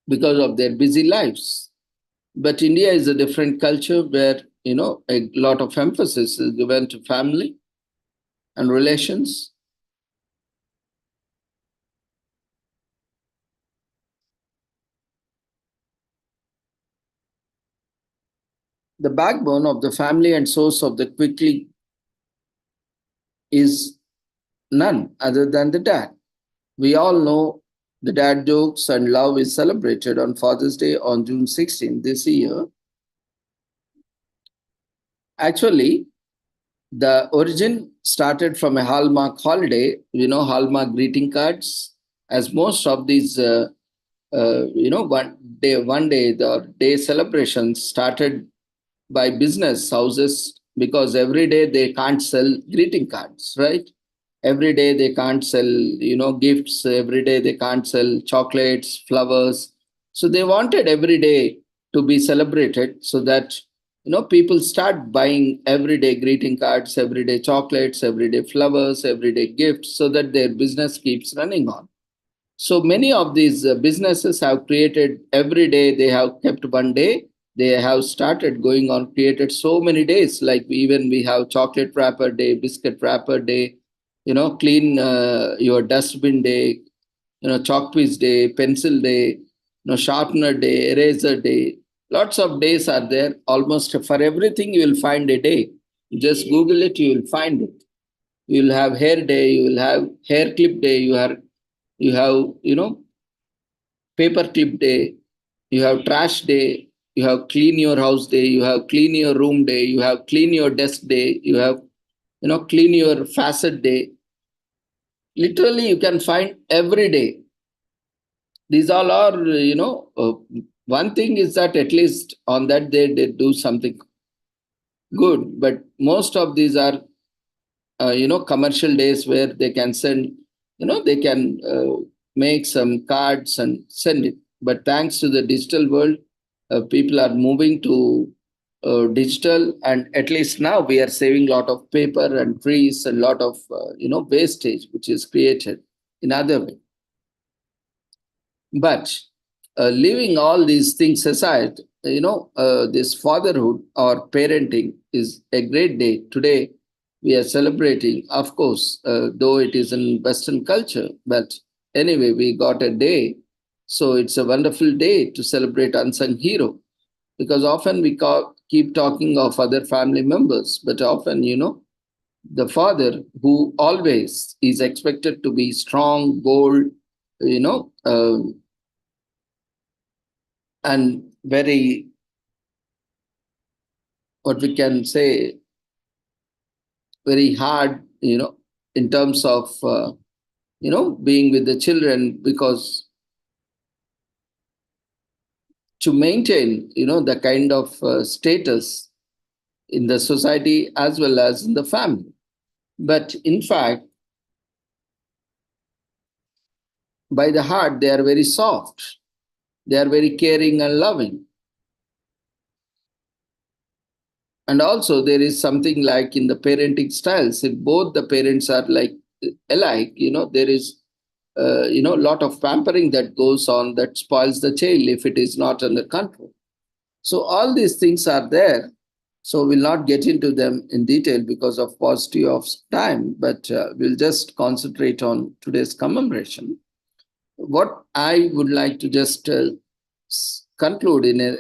because of their busy lives. But India is a different culture where, a lot of emphasis is given to family and relations. The backbone of the family and source of the quickly is none other than the dad. We all know the dad jokes, and love is celebrated on Father's Day on June 16 this year. Actually, the origin started from a Hallmark holiday, Hallmark greeting cards, as most of these, one day, the day celebrations started by business houses, because every day they can't sell greeting cards, right? Every day they can't sell, gifts. Every day they can't sell chocolates, flowers. So they wanted every day to be celebrated so that, people start buying everyday greeting cards, everyday chocolates, everyday flowers, everyday gifts, so that their business keeps running on. So many of these businesses have created every day, they have kept one day. They have started going on, created so many days. Like even we have chocolate wrapper day, biscuit wrapper day, clean your dustbin day, chalk piece day, pencil day, sharpener day, eraser day. Lots of days are there. Almost for everything, you will find a day. Just Google it, you will find it. You will have hair day, you will have hair clip day, you have, paper clip day, you have trash day, you have clean your house day, you have clean your room day, you have clean your desk day, you have, clean your facet day. Literally, you can find every day. These all are, one thing is that at least on that day they do something good, but most of these are, commercial days where they can send, they can make some cards and send it. But thanks to the digital world, people are moving to digital, and at least now we are saving a lot of paper and trees and a lot of, wastage which is created in other way. But leaving all these things aside, this fatherhood or parenting is a great day. Today, we are celebrating, of course, though it is in Western culture, but anyway, we got a day. So it's a wonderful day to celebrate unsung hero, because often we keep talking of other family members, but often, the father who always is expected to be strong, bold, you know, and very, what we can say, very hard, in terms of, being with the children, because to maintain, the kind of status in the society as well as in the family. But in fact, by the heart, they are very soft. They are very caring and loving. And also, there is something like in the parenting styles, if both the parents are like alike, there is, a lot of pampering that goes on that spoils the child if it is not under control. So all these things are there. So we'll not get into them in detail because of paucity of time, but we'll just concentrate on today's commemoration. What I would like to just conclude in a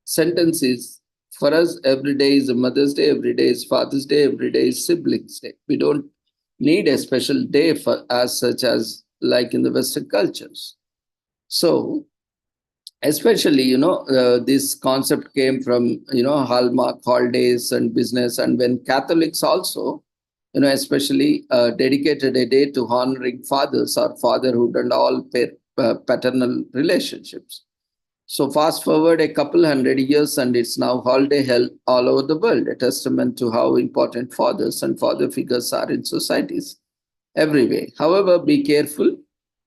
sentence is, for us, every day is a Mother's Day, every day is Father's Day, every day is Siblings Day. We don't need a special day for as such as like in the Western cultures. So, especially, this concept came from, Hallmark holidays and business, and when Catholics also, especially dedicated a day to honoring fathers or fatherhood and all paternal relationships. So fast forward a couple hundred years, and it's now holiday held all over the world, a testament to how important fathers and father figures are in societies everywhere. However, be careful.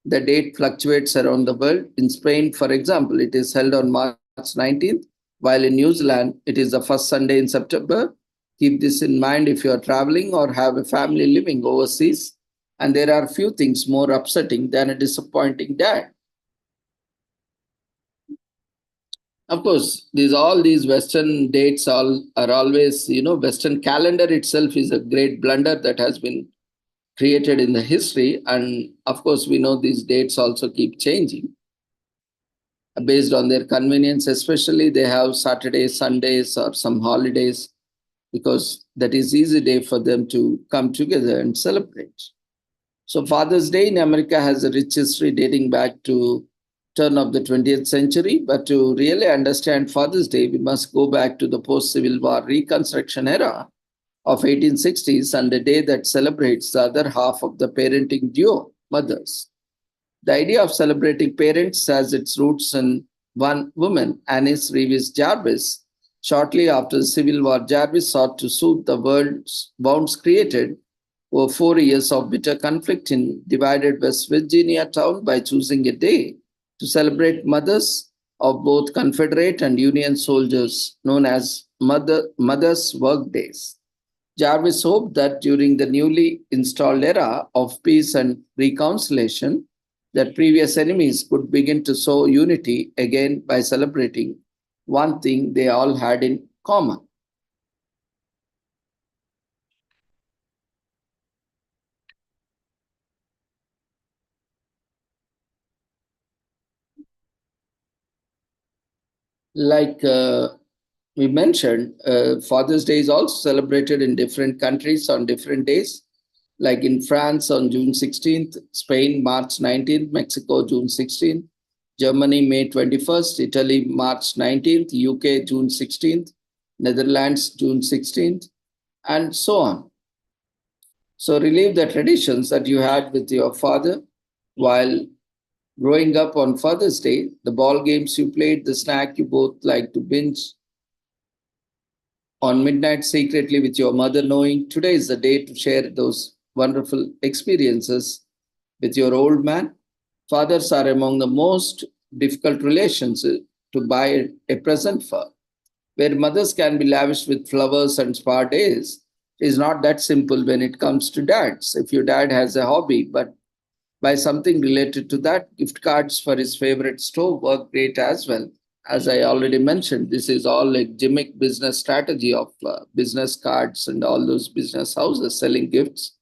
The date fluctuates around the world. In Spain, for example, it is held on March 19th, while in New Zealand, it is the first Sunday in September. Keep this in mind if you are traveling or have a family living overseas. And there are few things more upsetting than a disappointing dad. Of course, all these Western dates are always, Western calendar itself is a great blunder that has been created in the history. And of course, we know these dates also keep changing based on their convenience. Especially they have Saturdays, Sundays, or some holidays, because that is easy day for them to come together and celebrate. So Father's Day in America has a rich history dating back to turn of the 20th century. But to really understand Father's Day, we must go back to the post-Civil War Reconstruction era of 1860s, and a day that celebrates the other half of the parenting duo, mothers. The idea of celebrating parents has its roots in one woman, Annis Reeves Jarvis. Shortly after the Civil War, Jarvis sought to soothe the world's wounds created over 4 years of bitter conflict in divided West Virginia town by choosing a day to celebrate mothers of both Confederate and Union soldiers, known as Mothers' Work Days. Jarvis hoped that during the newly installed era of peace and reconciliation, that previous enemies could begin to sow unity again by celebrating one thing they all had in common. Like we mentioned, Father's Day is also celebrated in different countries on different days, like in France on June 16th, Spain March 19th, Mexico June 16th, Germany May 21st, Italy March 19th, UK June 16th, Netherlands June 16th, and so on. So relive the traditions that you had with your father while growing up on Father's Day, the ball games you played, the snack you both like to binge on midnight secretly with your mother, knowing today is the day to share those wonderful experiences with your old man. Fathers are among the most difficult relations to buy a present for. Where mothers can be lavished with flowers and spa days, it is not that simple when it comes to dads. If your dad has a hobby, but buy something related to that, gift cards for his favorite store work great as well. As I already mentioned, this is all a gimmick business strategy of business cards and all those business houses selling gifts.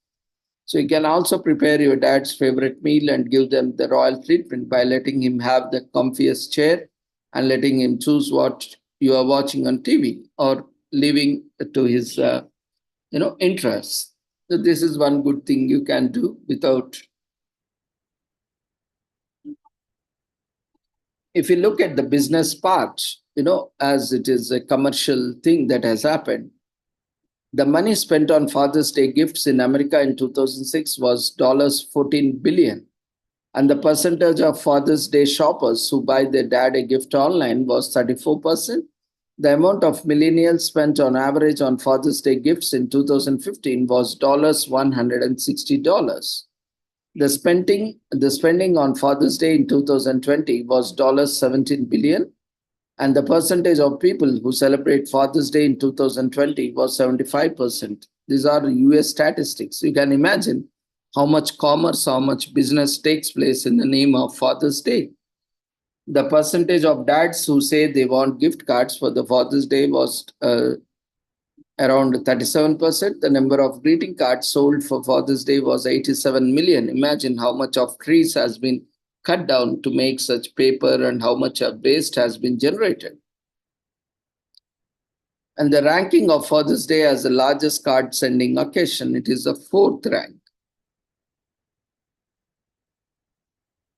So you can also prepare your dad's favorite meal and give them the royal treatment by letting him have the comfiest chair and letting him choose what you are watching on TV or leaving to his interests. So this is one good thing you can do without. If you look at the business part, as it is a commercial thing that has happened, the money spent on Father's Day gifts in America in 2006 was $14 billion. And the percentage of Father's Day shoppers who buy their dad a gift online was 34%. The amount of millennials spent on average on Father's Day gifts in 2015 was $160. The spending on Father's Day in 2020 was $17 billion, and the percentage of people who celebrate Father's Day in 2020 was 75%. These are US statistics. You can imagine how much commerce, how much business takes place in the name of Father's Day. The percentage of dads who say they want gift cards for the Father's Day was around 37%. The number of greeting cards sold for Father's Day was 87 million. Imagine how much of trees has been cut down to make such paper and how much of waste has been generated. And the ranking of Father's Day as the largest card sending occasion, it is the fourth rank.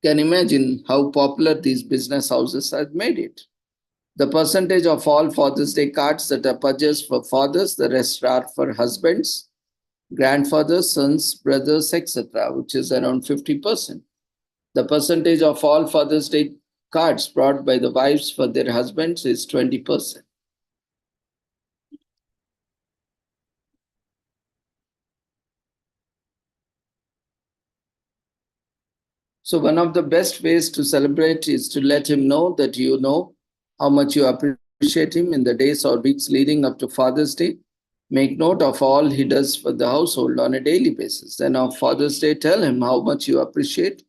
Can imagine how popular these business houses have made it. The percentage of all Father's Day cards that are purchased for fathers, the rest are for husbands, grandfathers, sons, brothers, etc., which is around 50%. The percentage of all Father's Day cards brought by the wives for their husbands is 20%. So one of the best ways to celebrate is to let him know that you know how much you appreciate him in the days or weeks leading up to Father's Day. Make note of all he does for the household on a daily basis. Then on Father's Day, tell him how much you appreciate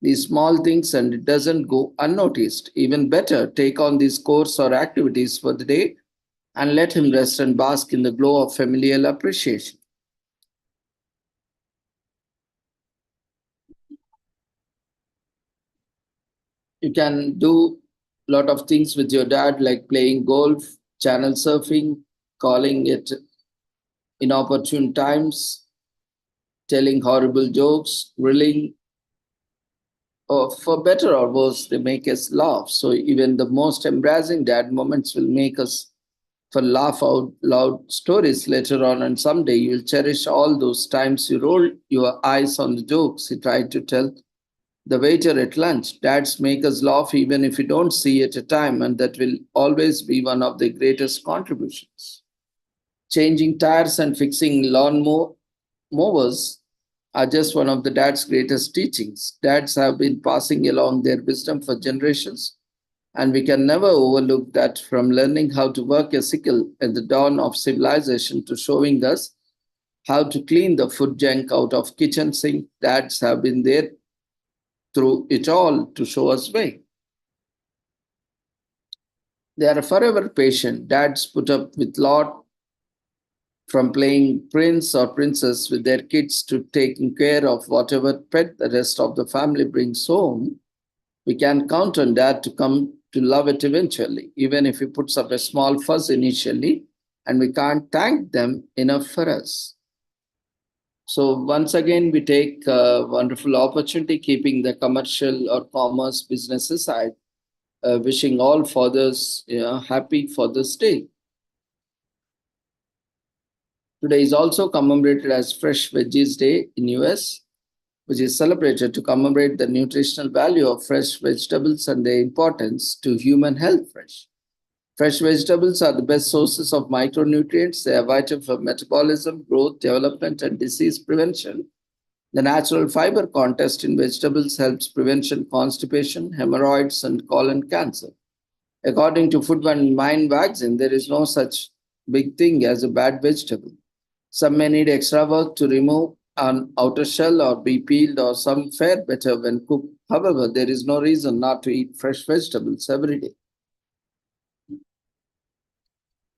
these small things and it doesn't go unnoticed. Even better, take on these chores or activities for the day and let him rest and bask in the glow of familial appreciation. You can do a lot of things with your dad, like playing golf, channel surfing, calling it inopportune times, telling horrible jokes, grilling, or for better or worse, they make us laugh. So even the most embarrassing dad moments will make us for laugh out loud stories later on, and someday you'll cherish all those times you rolled your eyes on the jokes he tried to tell the waiter at lunch. Dads make us laugh even if we don't see at a time, and that will always be one of the greatest contributions. Changing tires and fixing lawnmower movers are just one of the dad's greatest teachings. Dads have been passing along their wisdom for generations, and we can never overlook that from learning how to work a sickle at the dawn of civilization to showing us how to clean the food junk out of kitchen sink. Dads have been there through it all to show us way. They are forever patient. Dads put up with lot from playing prince or princess with their kids to taking care of whatever pet the rest of the family brings home. We can count on dad to come to love it eventually, even if he puts up a small fuss initially, and we can't thank them enough for us. So once again, we take a wonderful opportunity keeping the commercial or commerce business aside, wishing all fathers happy Father's Day. Today is also commemorated as Fresh Veggies Day in US, which is celebrated to commemorate the nutritional value of fresh vegetables and their importance to human health. Fresh vegetables are the best sources of micronutrients. They are vital for metabolism, growth, development, and disease prevention. The natural fiber content in vegetables helps prevention constipation, hemorrhoids, and colon cancer. According to Food and Mind magazine, there is no such big thing as a bad vegetable. Some may need extra work to remove an outer shell or be peeled, or some fare better when cooked. However, there is no reason not to eat fresh vegetables every day.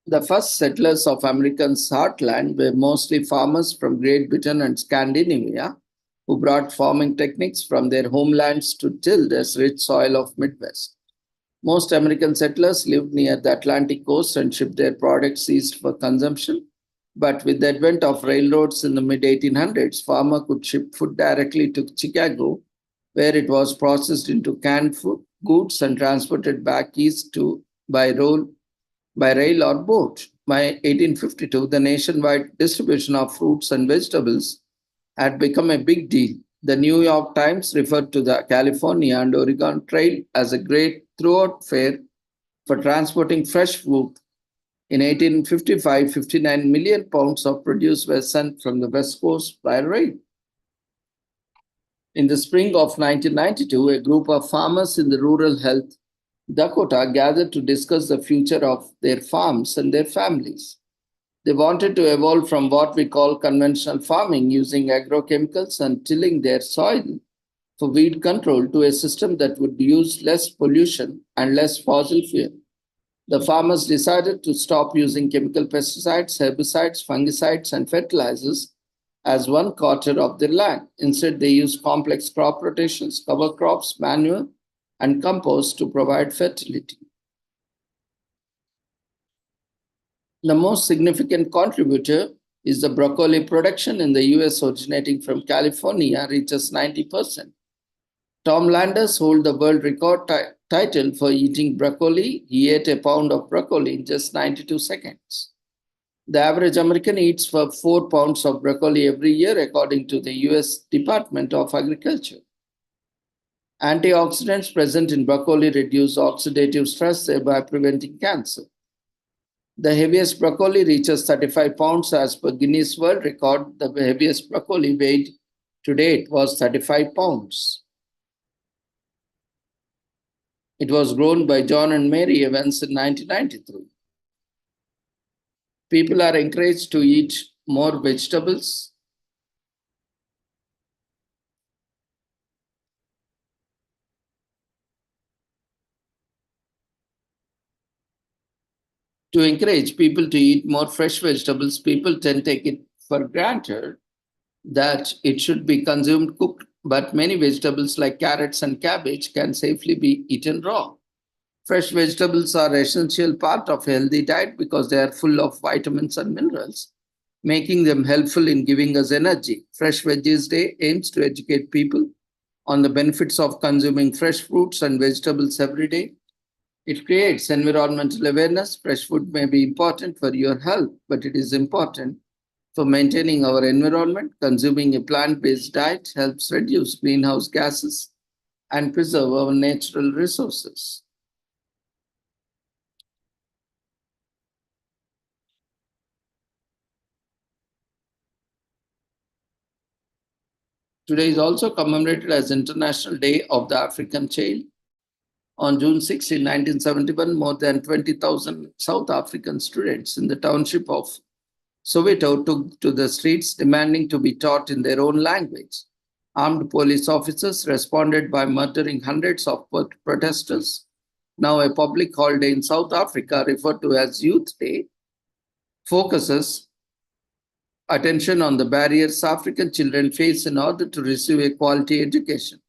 The first settlers of America's heartland were mostly farmers from Great Britain and Scandinavia who brought farming techniques from their homelands to till this rich soil of Midwest. Most American settlers lived near the Atlantic coast and shipped their products east for consumption. But with the advent of railroads in the mid 1800s, farmers could ship food directly to Chicago, where it was processed into canned food, goods and transported back east to by rail or boat. By 1852, the nationwide distribution of fruits and vegetables had become a big deal. The New York Times referred to the California and Oregon Trail as a great throughout fair for transporting fresh food. In 1855, 59 million pounds of produce were sent from the West Coast by rail. In the spring of 1992, a group of farmers in the rural health Dakota gathered to discuss the future of their farms and their families. They wanted to evolve from what we call conventional farming using agrochemicals and tilling their soil for weed control to a system that would use less pollution and less fossil fuel. The farmers decided to stop using chemical pesticides, herbicides, fungicides, and fertilizers as 1/4 of their land. Instead, they used complex crop rotations, cover crops, manure, and compost to provide fertility. The most significant contributor is the broccoli production in the US, originating from California, reaches 90%. Tom Landers holds the world record title for eating broccoli. He ate a pound of broccoli in just 92 seconds. The average American eats for 4 pounds of broccoli every year, according to the US Department of Agriculture. Antioxidants present in broccoli reduce oxidative stress, thereby preventing cancer. The heaviest broccoli reaches 35 pounds as per Guinness World Record. The heaviest broccoli weighed to date was 35 pounds. It was grown by John and Mary Evans in 1993. People are encouraged to eat more vegetables. To encourage people to eat more fresh vegetables, people tend to take it for granted that it should be consumed cooked, but many vegetables like carrots and cabbage can safely be eaten raw. Fresh vegetables are an essential part of a healthy diet because they are full of vitamins and minerals, making them helpful in giving us energy. Fresh Veggies Day aims to educate people on the benefits of consuming fresh fruits and vegetables every day. It creates environmental awareness. Fresh food may be important for your health, but it is important for maintaining our environment. Consuming a plant based diet helps reduce greenhouse gases and preserve our natural resources. Today is also commemorated as International Day of the African Child. On June 16, 1971, more than 20,000 South African students in the township of Soweto took to the streets demanding to be taught in their own language. Armed police officers responded by murdering hundreds of protesters. Now, a public holiday in South Africa, referred to as Youth Day, focuses attention on the barriers African children face in order to receive a quality education.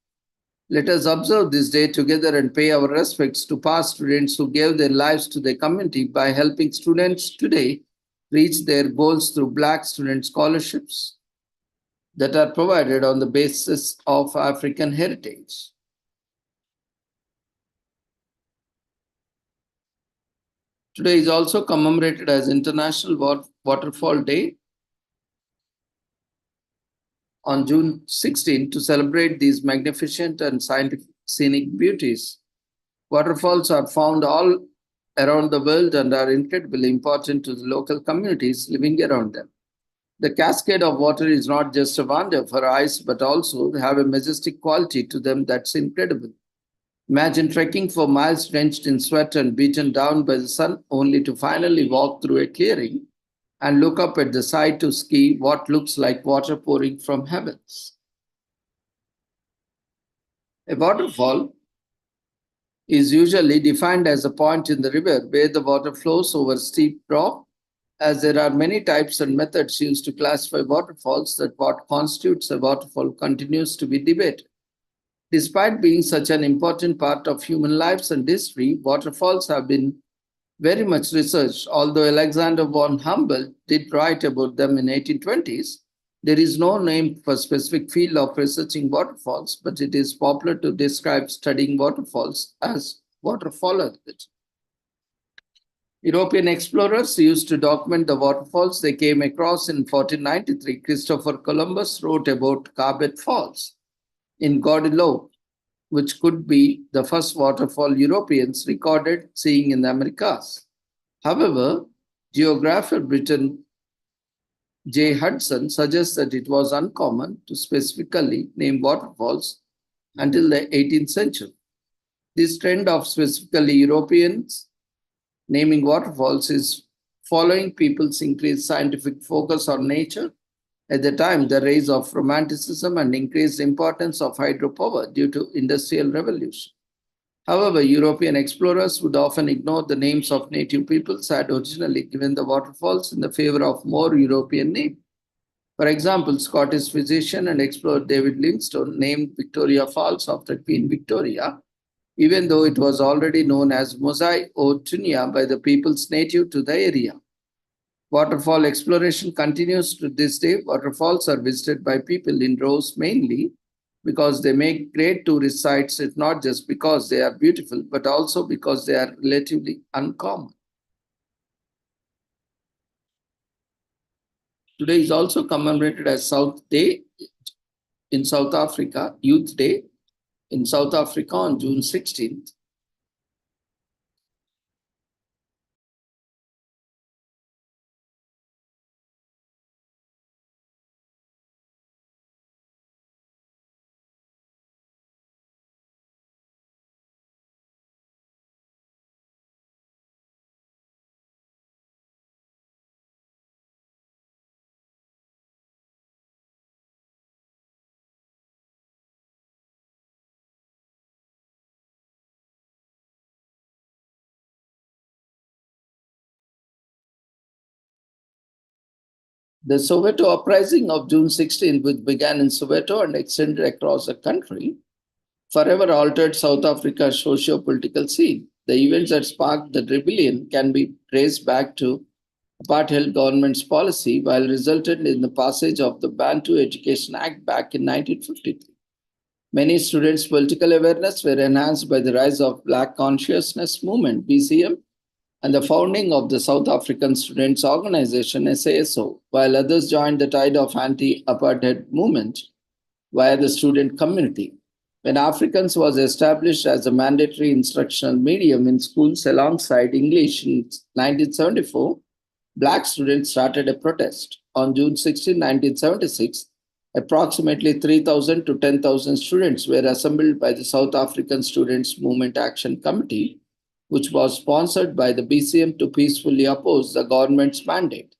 Let us observe this day together and pay our respects to past students who gave their lives to their community by helping students today reach their goals through Black student scholarships that are provided on the basis of African heritage. Today is also commemorated as International Waterfall Day on June 16 to celebrate these magnificent and scientific scenic beauties. Waterfalls are found all around the world and are incredibly important to the local communities living around them. The cascade of water is not just a wonder for eyes, but also have a majestic quality to them that's incredible. Imagine trekking for miles drenched in sweat and beaten down by the sun, only to finally walk through a clearing and look up at the side to ski what looks like water pouring from heavens. A waterfall is usually defined as a point in the river where the water flows over steep drop. As there are many types and methods used to classify waterfalls, that what constitutes a waterfall continues to be debated. Despite being such an important part of human lives and history, waterfalls have been very much researched. Although Alexander von Humboldt did write about them in 1820s, there is no name for specific field of researching waterfalls, but it is popular to describe studying waterfalls as waterfallology. European explorers used to document the waterfalls they came across. In 1493, Christopher Columbus wrote about Carbet Falls in Guadeloupe, which could be the first waterfall Europeans recorded seeing in the Americas. However, geographer Britain J. Hudson suggests that it was uncommon to specifically name waterfalls until the 18th century. This trend of specifically Europeans naming waterfalls is following people's increased scientific focus on nature. At the time, the rise of Romanticism and increased importance of hydropower due to Industrial Revolution. However, European explorers would often ignore the names of native peoples had originally given the waterfalls in the favor of more European names. For example, Scottish physician and explorer David Livingstone named Victoria Falls after Queen Victoria, even though it was already known as Mosai o Tunia by the peoples native to the area. Waterfall exploration continues to this day. Waterfalls are visited by people in droves mainly because they make great tourist sites, if not just because they are beautiful, but also because they are relatively uncommon. Today is also commemorated as South Day in South Africa, Youth Day in South Africa on June 16th. The Soweto uprising of June 16th, which began in Soweto and extended across the country, forever altered South Africa's socio-political scene. The events that sparked the rebellion can be traced back to apartheid government's policy, while resulted in the passage of the Bantu Education Act back in 1953. Many students' political awareness were enhanced by the rise of Black Consciousness Movement, BCM, and the founding of the South African Students' Organization, SASO, while others joined the tide of anti-apartheid movement via the student community. When Afrikaans was established as a mandatory instructional medium in schools alongside English in 1974, Black students started a protest. On June 16, 1976, Approximately 3,000 to 10,000 students were assembled by the South African Students' Movement Action Committee, which was sponsored by the BCM to peacefully oppose the government's mandate.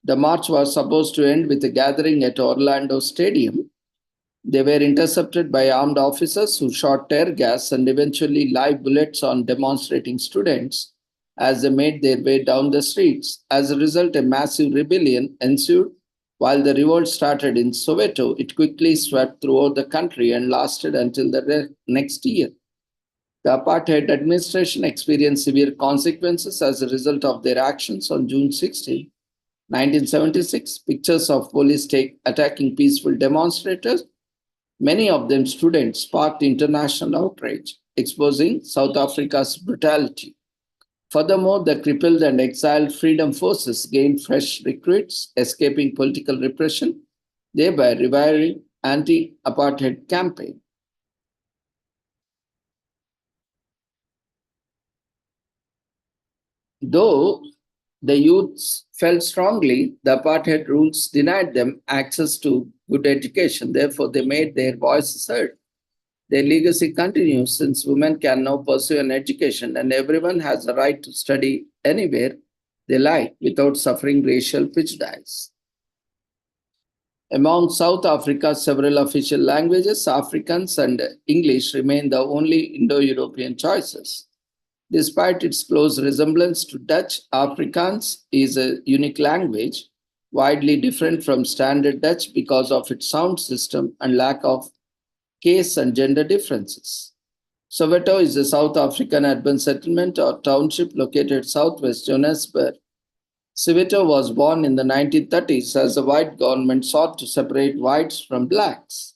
The march was supposed to end with a gathering at Orlando Stadium. They were intercepted by armed officers who shot tear gas and eventually live bullets on demonstrating students as they made their way down the streets. As a result, a massive rebellion ensued. While the revolt started in Soweto, it quickly swept throughout the country and lasted until the next year. The apartheid administration experienced severe consequences as a result of their actions. On June 16, 1976, pictures of police attacking peaceful demonstrators, many of them students, sparked international outrage, exposing South Africa's brutality. Furthermore, the crippled and exiled freedom forces gained fresh recruits, escaping political repression, thereby reviving anti-apartheid campaign. Though the youths felt strongly the apartheid rules denied them access to good education, therefore they made their voices heard. Their legacy continues since women can now pursue an education and everyone has a right to study anywhere they like without suffering racial prejudice. Among South Africa's several official languages, Afrikaans and English remain the only Indo European choices. Despite its close resemblance to Dutch, Afrikaans is a unique language, widely different from Standard Dutch because of its sound system and lack of case and gender differences. Soweto is a South African urban settlement or township located southwest Johannesburg. Soweto was born in the 1930s as the white government sought to separate whites from blacks.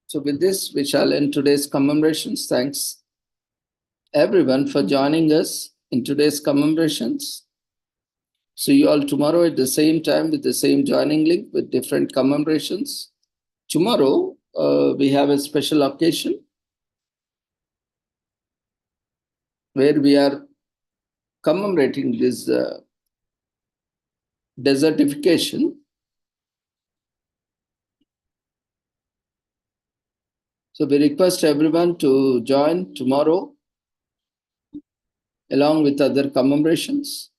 So, with this, we shall end today's commemorations. Thanks everyone for joining us in today's commemorations. See you all tomorrow at the same time with the same joining link with different commemorations. Tomorrow, we have a special occasion where we are commemorating this desertification. So we request everyone to join tomorrow along with other commemorations.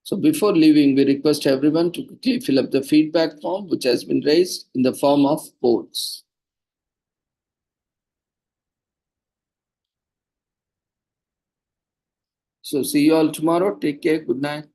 So before leaving, we request everyone to quickly fill up the feedback form which has been raised in the form of votes. So see you all tomorrow. Take care. Good night.